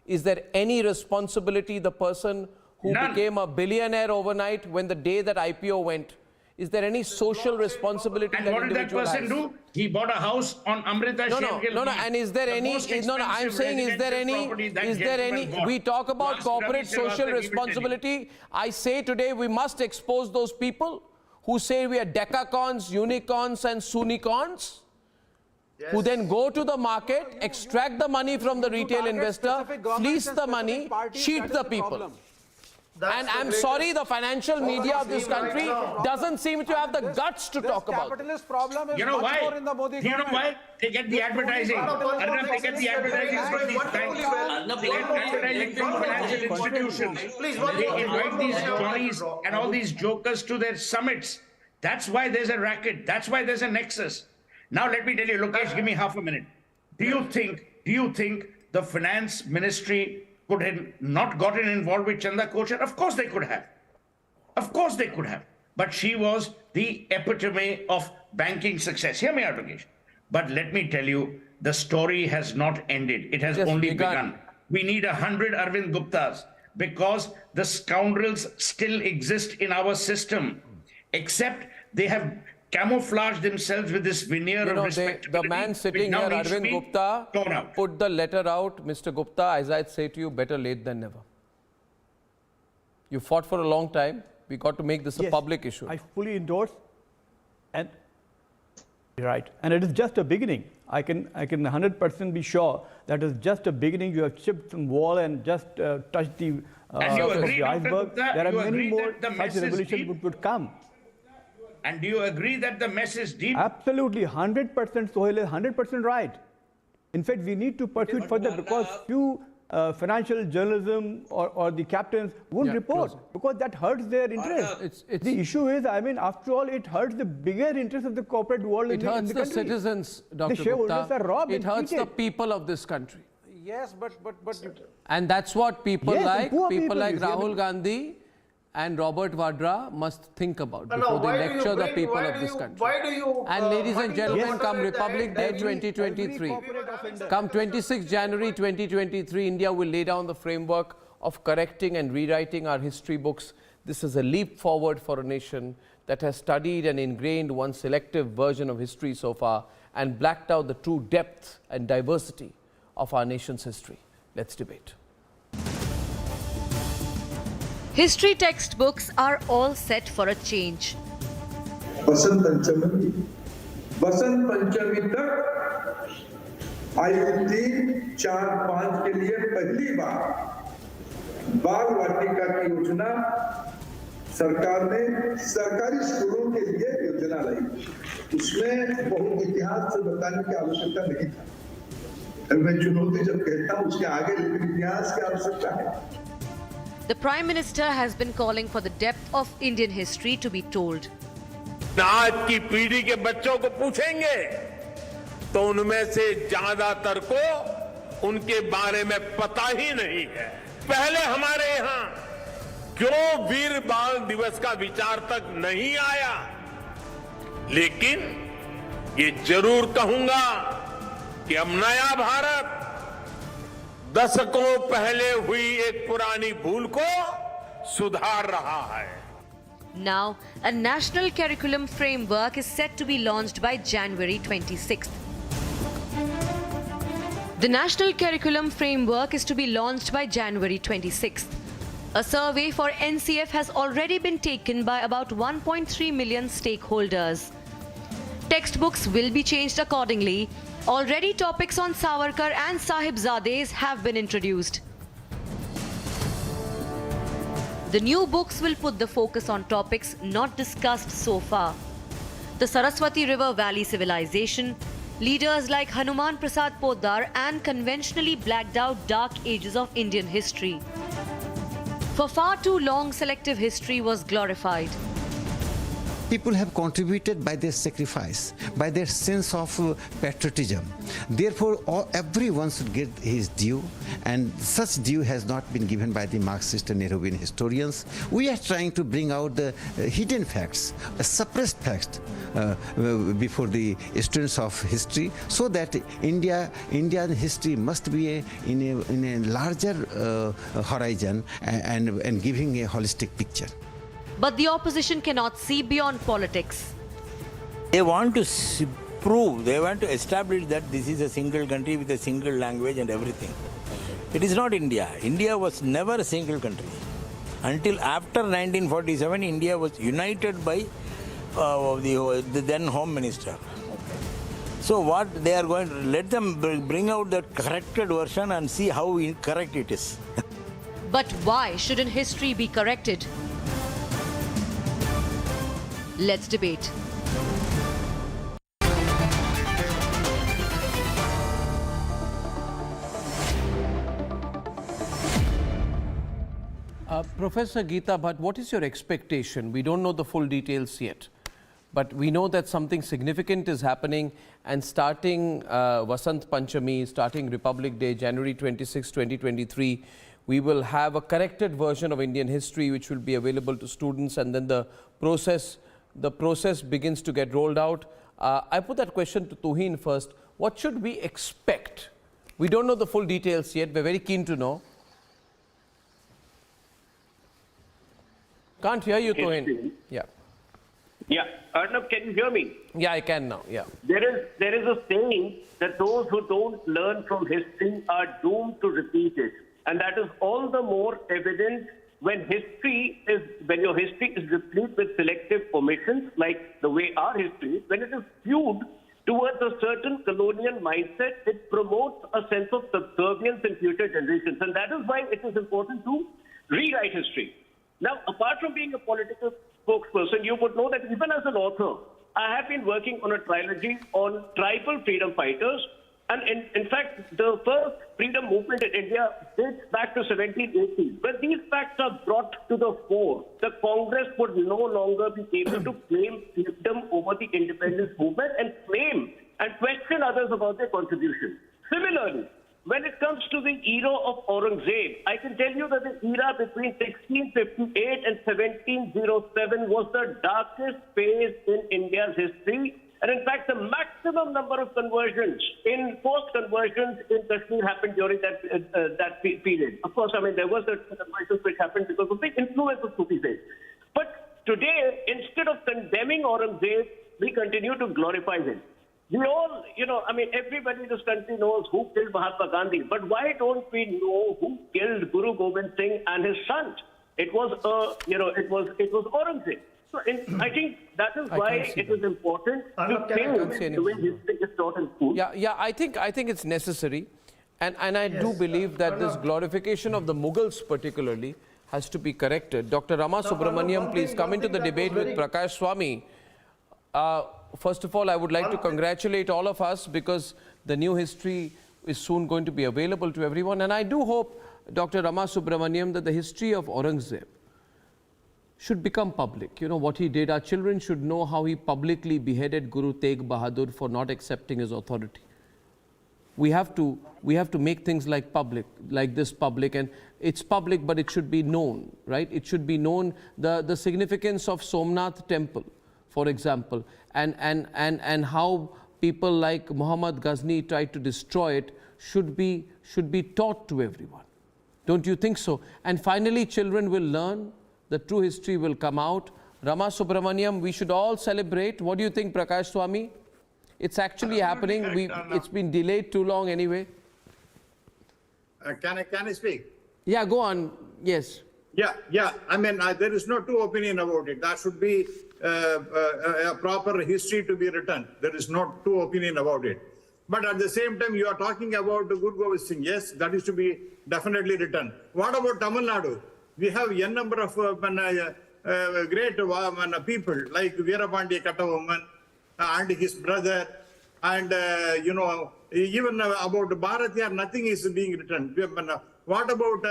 Is there any responsibility, the person who became a billionaire overnight when the day that IPO went, is there any social responsibility and that what did that person has? do? He bought a house on Amrita Shergill. No, and is there any, I'm saying, is there any, we talk about corporate social responsibility. I say today we must expose those people who say we are decacons, unicorns and sunicorns. Yes. Who then go to the market, extract the money from the retail investor, fleece the money, cheat the people. And I'm sorry, the financial media of this country doesn't seem to have the guts to talk about it. Capitalist problem is you know much why? more in the Modi Do you know government. why? They get the advertising. They get the advertising from these banks. They get advertising from financial institutions. They invite these Johnnies and all these jokers to their summits. That's why there's a racket. That's why there's a nexus. Now let me tell you, Lokesh, give me half a minute. Do you think the finance ministry could have not gotten involved with Chanda Kochhar? Of course they could have. Of course they could have. But she was the epitome of banking success. Hear me out, Lokesh. But let me tell you, the story has not ended. It has only begun. We need 100 Arvind Guptas because the scoundrels still exist in our system, except they have camouflage themselves with this veneer of respectability. The man sitting here, Arvind Gupta, put the letter out. Mr. Gupta, as I'd say to you, better late than never. You fought for a long time. We got to make this a public issue. I fully endorse. And right. And it is just a beginning. I can 100% be sure that is just a beginning. You have chipped some wall and just touched the surface of the iceberg. There are many more such revolutions which would come. And do you agree that the mess is deep? Absolutely, 100%. Sohail is 100% right. In fact, we need to pursue it further because few financial journalism or the captains won't report because that hurts their interest. The issue is, I mean, after all, it hurts the bigger interest of the corporate world in the country. It hurts the citizens, Dr. The shareholders are robbed. It hurts the people of this country. Yes, but and that's what people like Rahul Gandhi and Robert Vadra must think about before they lecture the people of this country. And ladies and gentlemen, come Republic Day 2023, come 26 January 2023, India will lay down the framework of correcting and rewriting our history books. This is a leap forward for a nation that has studied and ingrained one selective version of history so far and blacked out the true depth and diversity of our nation's history. Let's debate. History textbooks are all set for a change. Basant Panchami तक आयु 3, 4, 5 के लिए पहली बार बाल वाटिका की योजना सरकार ने सरकारी स्कूलों के लिए योजना लाई। उसमें बहुत इतिहास से बताने की आवश्यकता नहीं था। मैं चुनौती जब कहता हूं उसके आगे लेकिन इतिहास की आवश्यकता है। The Prime Minister has been calling for the depth of Indian history to be told. आज की पीढ़ी के बच्चों को पूछेंगे तो उनमें से ज्यादातर को उनके बारे में पता ही नहीं है। पहले हमारे यहाँ क्यों वीर बाल दिवस का विचार तक नहीं आया, लेकिन ये जरूर कहूंगा कि अब नया भारत दशकों पहले हुई एक पुरानी भूल को सुधार रहा है। Now, a national curriculum framework is set to be launched by January 26th. The national curriculum framework is to be launched by January 26th. A survey for NCF has already been taken by about 1.3 million stakeholders. Textbooks will be changed accordingly. Already topics on Savarkar and Sahibzades have been introduced. The new books will put the focus on topics not discussed so far. The Saraswati River Valley civilization, leaders like Hanuman Prasad Poddar, and conventionally blacked out dark ages of Indian history. For far too long, selective history was glorified. People have contributed by their sacrifice, by their sense of patriotism. Therefore, everyone should get his due, and such due has not been given by the Marxist and Nehruvian historians. We are trying to bring out the hidden facts, suppressed facts before the students of history, so that Indian history must be in a larger horizon and giving a holistic picture. But the opposition cannot see beyond politics. They want to prove, they want to establish that this is a single country with a single language and everything. It is not India. India was never a single country. Until after 1947, India was united by the then Home Minister. So what they are going to, let them bring out the corrected version and see how incorrect it is. But why shouldn't history be corrected? Let's debate. Professor Geeta Bhatt, what is your expectation? We don't know the full details yet, but we know that something significant is happening, and starting Vasant Panchami, starting Republic Day, January 26, 2023, we will have a corrected version of Indian history which will be available to students, and then the process begins to get rolled out. I put that question to Tuhin first. What should we expect? We don't know the full details yet. We're very keen to know. Can't hear you, Tuhin. Yeah. Yeah. Arnab, can you hear me? Yeah, I can now. Yeah. There is a saying that those who don't learn from history are doomed to repeat it. And that is all the more evident when your history is replete with selective omissions, like the way our history is. When it is skewed towards a certain colonial mindset, it promotes a sense of subservience in future generations. And that is why it is important to rewrite history. Now, apart from being a political spokesperson, you would know that even as an author, I have been working on a trilogy on tribal freedom fighters. And in fact, the first freedom movement in India dates back to 1780. When these facts are brought to the fore, the Congress would no longer be able to claim fiefdom over the independence movement and claim and question others about their contribution. Similarly, when it comes to the era of Aurangzeb, I can tell you that the era between 1658 and 1707 was the darkest phase in India's history. And in fact, the maximum number of conversions in post-conversions in Kashmir happened during that period. Of course, I mean, there were certain conversions which happened because of the influence of Sufism. But today, instead of condemning Aurangzeb, we continue to glorify him. We all, everybody in this country knows who killed Mahatma Gandhi. But why don't we know who killed Guru Gobind Singh and his son? It was Aurangzeb. So I think that is why it is important to think the way history is taught in school. Yeah, I think it's necessary. And I do believe that this glorification of the Mughals particularly has to be corrected. Dr. Rama Subramaniam, please come into the debate with Prakash Swami. First of all, I would like to congratulate all of us because the new history is soon going to be available to everyone. And I do hope, Dr. Rama Subramaniam, that the history of Aurangzeb should become public. You know, what he did. Our children should know how he publicly beheaded Guru Tegh Bahadur for not accepting his authority. We have to make things like this public, and it's public, but it should be known, right? It should be known the significance of Somnath Temple, for example, and how people like Muhammad Ghazni tried to destroy it should be taught to everyone. Don't you think so? And finally, children will learn, the true history will come out. Rama Subramaniam, we should all celebrate. What do you think, Prakash Swami? It's actually happening. It's been delayed too long anyway. Can I speak? Yeah, go on. Yes. Yeah. I mean, there is no two opinion about it. That should be a proper history to be written. There is no two opinion about it. But at the same time, you are talking about the Guru Gobind Singh. Yes, that is to be definitely written. What about Tamil Nadu? We have n number of great people like Veerapandiya Kattavamman and his brother, and even about Bharatiyar, nothing is being written. What about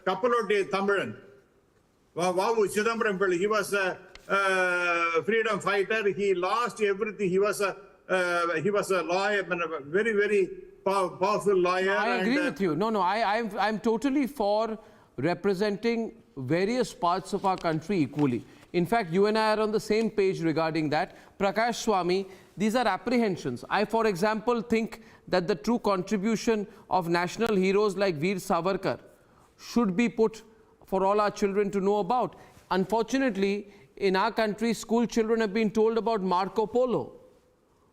Kappaloti Tamilan? Vavu Chidambaram Pillai, he was a freedom fighter. He lost everything. He was a lawyer, a very, very powerful lawyer. I agree with you. No, I'm totally for representing various parts of our country equally. In fact, you and I are on the same page regarding that. Prakash Swami, these are apprehensions. I, for example, think that the true contribution of national heroes like Veer Savarkar should be put for all our children to know about. Unfortunately, in our country, school children have been told about Marco Polo.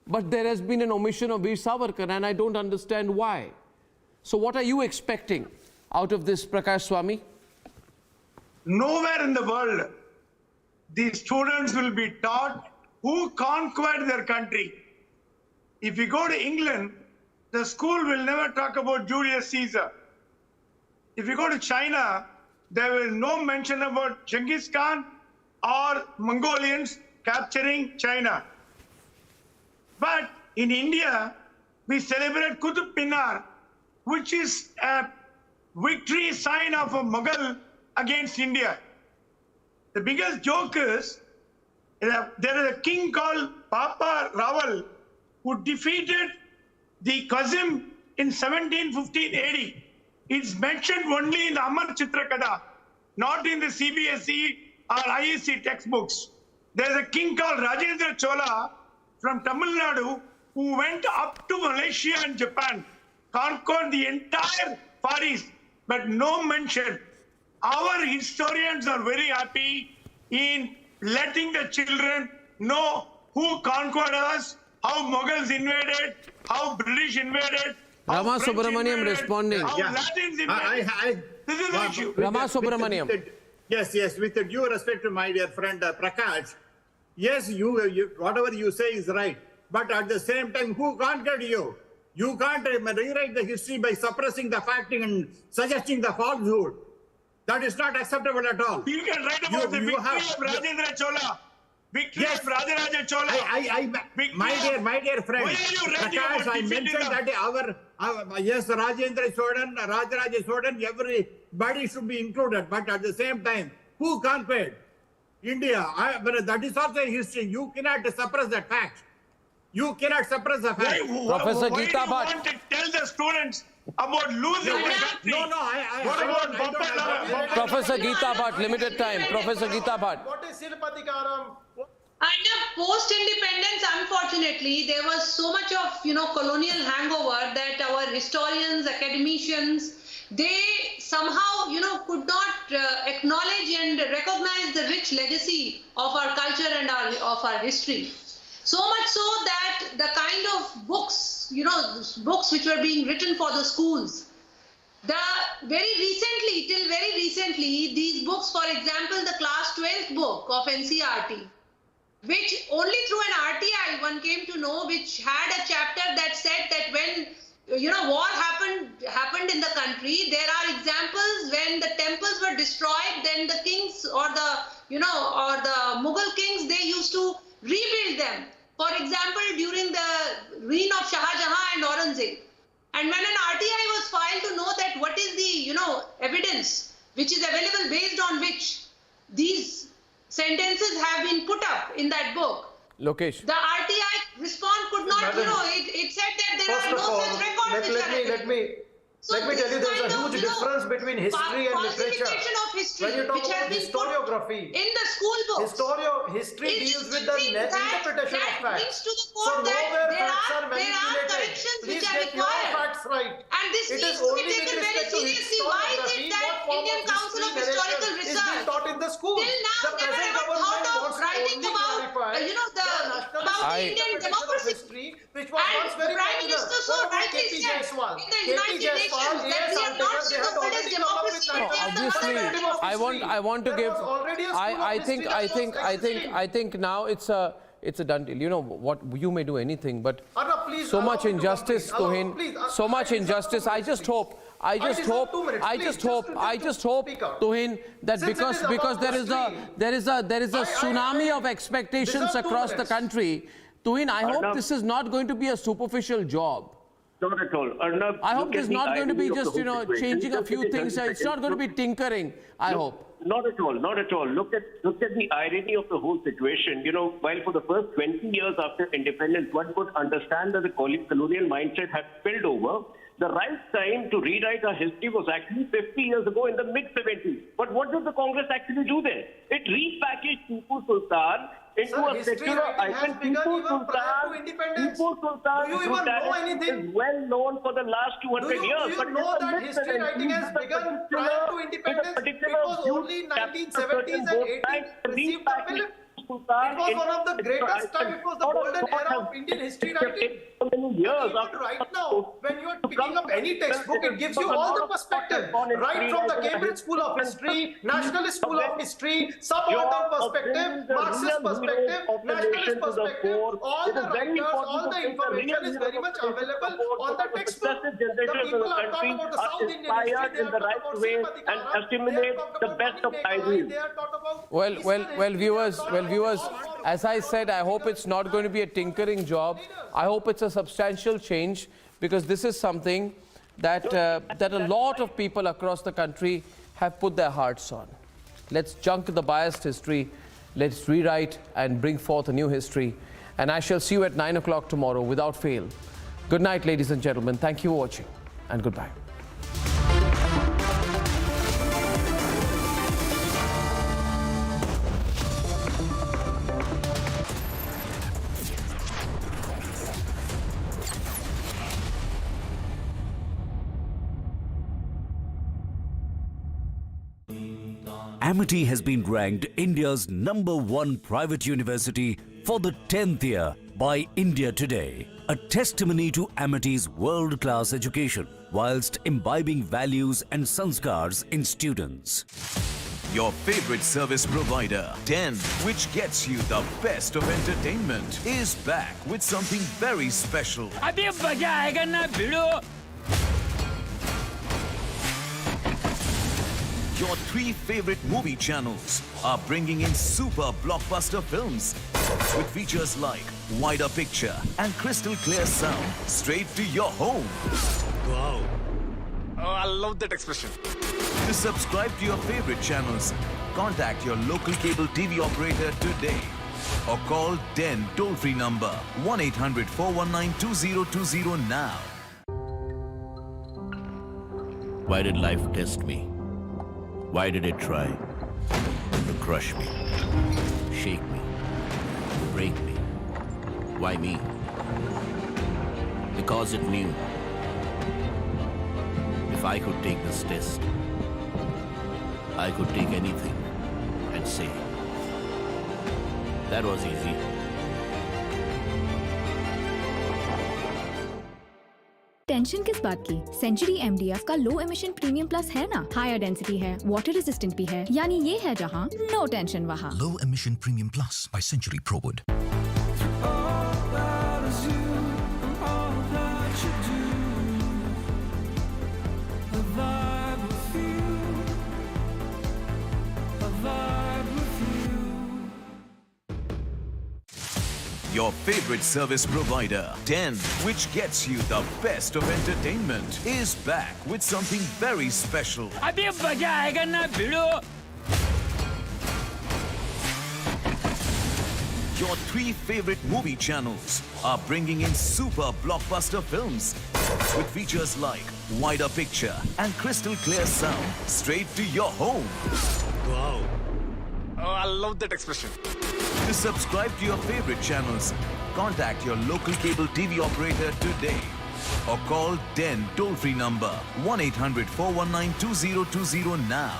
But there has been an omission of Veer Savarkar, and I don't understand why. So what are you expecting out of this, Prakash Swami? Nowhere in the world the students will be taught who conquered their country. If you go to England, the school will never talk about Julius Caesar. If you go to China, there is no mention about Genghis Khan or Mongolians capturing China. But in India, we celebrate Qutub Minar, which is a victory sign of a Mughal against India. The biggest joke is there is a king called Papa Rawal who defeated the Qasim in 1715 AD. It's mentioned only in the Amar Chitrakada, not in the CBSE or ICICI textbooks. There's a king called Rajendra Chola from Tamil Nadu who went up to Malaysia and Japan, conquered the entire Far East, but no mention. Our historians are very happy in letting the children know who conquered us, how Mughals invaded, how British invaded, Rama Subramaniam responding. how Latins invaded. This is the issue. Rama Subramaniam. Yes, with due respect to my dear friend Prakash, yes, you whatever you say is right. But at the same time, who conquered you? You can't rewrite the history by suppressing the fact and suggesting the falsehood. That is not acceptable at all. You can write about the victory of Rajendra Chola. Victory of Rajaraja Chola. My dear friend, Why are you writing Prakash, about I mentioned that yes, Rajendra Cholan, Rajaraja Cholan, everybody should be included. But at the same time, who conquered India? But that is also a history. You cannot suppress that fact. You cannot suppress the fact. Professor Why Geeta do you Bhatt. want to tell the students about losing the country? What about Papa? Professor Geeta Bhatt, limited time. Professor Geeta Bhatt. What is Silpatikaram? Under post-independence, unfortunately, there was so much of, colonial hangover that our historians, academicians, they somehow, could not acknowledge and recognize the rich legacy of our culture and of our history. So much so that the kind of books, books which were being written for the schools, till very recently, these books, for example, the class 12th book of NCERT, which only through an RTI one came to know, which had a chapter that said that when war happened in the country. There are examples when the temples were destroyed, then the kings or the Mughal kings, they used to rebuild them. For example, during the reign of Shah Jahan and Aurangzeb. And when an RTI was filed to know that what is the evidence which is available based on which these sentences have been put up in that book. Lokesh. The RTI response could not, it said that there are no such records. Let me tell you, there's a huge difference between history and literature. When you talk about historiography, in the school books, history deals with the interpretation of facts. So nowhere facts are manipulated. Please get your facts right. And this needs to be taken very seriously. Why is it that Indian Council of Historical Research is taught in the school? till now never ever thought of writing about the Indian democracy? Which was once very Prime Minister so rightly said in the United Nations that we are not so-called as democracy. Obviously, I want to give. I think now it's a done deal. You know what? You may do anything, but so much injustice, Tuhin. So much injustice. I just hope, Tuhin, that because there is a tsunami of expectations across the country. Tuhin, I hope this is not going to be a superficial job. Not at all. Arnab, I hope this is not going to be just, changing a few things. It's not going to be tinkering, I hope. Not at all, not at all. Look at the irony of the whole situation. While for the first 20 years after independence, one could understand that the colonial mindset had spilled over, the right time to rewrite our history was actually 50 years ago in the mid-70s. But what did the Congress actually do then? It repackaged Tipu Sultan into a secular icon. Tipu Sultan Do you even know anything? is well known for the last 200 Do years. you know that history writing has begun prior to independence? It was only 1970s and 80s received the film. It was one of the greatest time. It was the golden era of Indian history writing. Even right now, when you are picking up any textbook, it gives you all the perspective. Right from the Cambridge School of History, Nationalist School of History, subaltern perspective, Marxist perspective, nationalist perspective, all the writers, all the information is very much available on the textbook. The people are talking about the South Indian history, they are talking about Srimati Karan, they are talking about Mani Mehta, they are talking about... Well, viewers, as I said, I hope it's not going to be a tinkering job. I hope it's a substantial change, because this is something that a lot of people across the country have put their hearts on. Let's junk the biased history. Let's rewrite and bring forth a new history. And I shall see you at 9 o'clock tomorrow without fail. Good night, ladies and gentlemen. Thank you for watching, and goodbye. Amity has been ranked India's #1 private university for the 10th year by India Today, a testimony to Amity's world-class education whilst imbibing values and sanskars in students. Your favorite service provider, 10, which gets you the best of entertainment, is back with something very special. अभी मजा आएगा ना भिड़ो. Your 3 favorite movie channels are bringing in super blockbuster films with features like wider picture and crystal clear sound straight to your home. Wow. Oh, I love that expression. To subscribe to your favorite channels, contact your local cable TV operator today or call 10 toll-free number 1-800-419-2020 now. Why did life test me? Why did it try to crush me, shake me, break me? Why me? Because it knew if I could take this test, I could take anything and say, that was easy. Tension किस बात की? Century MDF का लो emission premium plus है ना, higher density है, water resistant भी है, यानी ये है जहां नो टेंशन वहां. Low emission premium plus by Century ProWood. All that is you, all that you do. Your favorite service provider, 10, which gets you the best of entertainment, is back with something very special. अभी मजा आएगा ना भिड़ो. Your 3 favorite movie channels are bringing in super blockbuster films with features like wider picture and crystal clear sound straight to your home. Wow. Oh, I love that expression. To subscribe to your favorite channels, contact your local cable TV operator today or call 10 toll-free number 1-800-419-2020 now.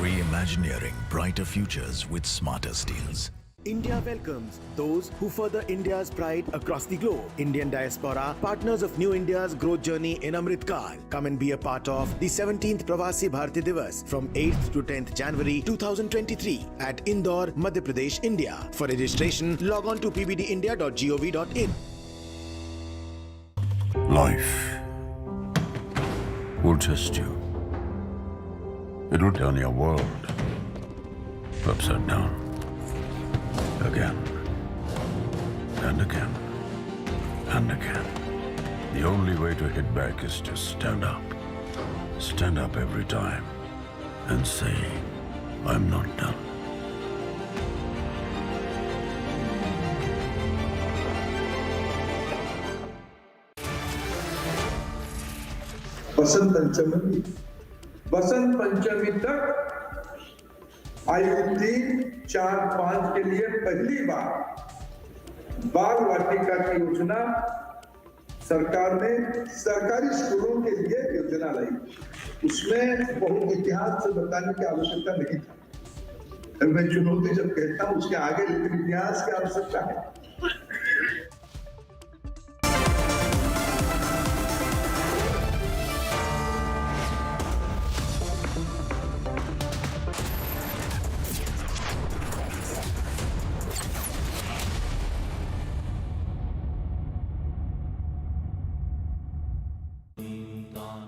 Reimagineering brighter futures with smarter steels. India welcomes those who further India's pride across the globe. Indian diaspora, partners of New India's growth journey in Amrit Kaal. Come and be a part of the 17th Pravasi Bharati Divas from 8th to 10th January 2023 at Indore, Madhya Pradesh, India. For registration, log on to pbdindia.gov.in. Life will test you. It will turn your world upside down. Again and again and again. The only way to hit back is to stand up. Stand up every time and say, I'm not done. Basant Panchami तक आयु 3, 4, 5 के लिए पहली बार बाल वाटिका की योजना सरकार ने सरकारी स्कूलों के लिए योजना लाई. उसमें बहुत इतिहास से बताने की आवश्यकता नहीं था. मैं चुनौती जब कहता हूं उसके आगे लेकिन इतिहास की आवश्यकता है.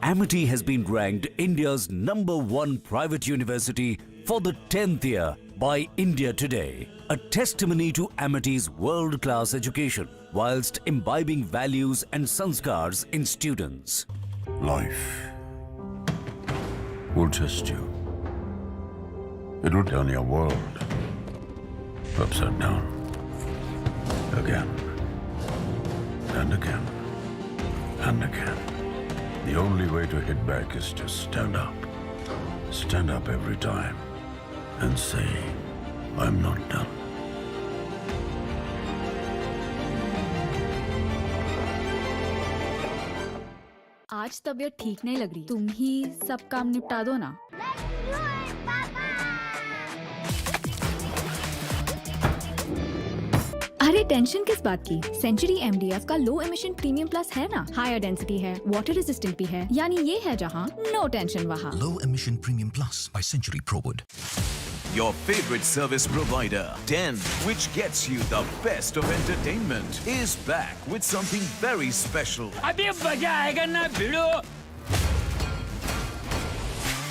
Amity has been ranked India's #1 private university for the 10th year by India Today, a testimony to Amity's world-class education whilst imbibing values and sanskars in students. Life will test you. It will turn your world upside down. Again and again and again. The only way to hit back is to stand up. Stand up every time and say, I'm not done. आज तबीयत ठीक नहीं लग रही. तुम ही सब काम निपटा दो ना. अरे टेंशन किस बात की? सेंचुरी MDF का लो एमिशन प्रीमियम प्लस है ना. हायर डेंसिटी है, वाटर रेजिस्टेंट भी है. यानी ये है जहाँ नो टेंशन वहाँ. Low Emission Premium Plus by Century ProWood. Your favorite service provider, 10, which gets you the best of entertainment, is back with something very special. अभी मजा आएगा ना भिड़ो.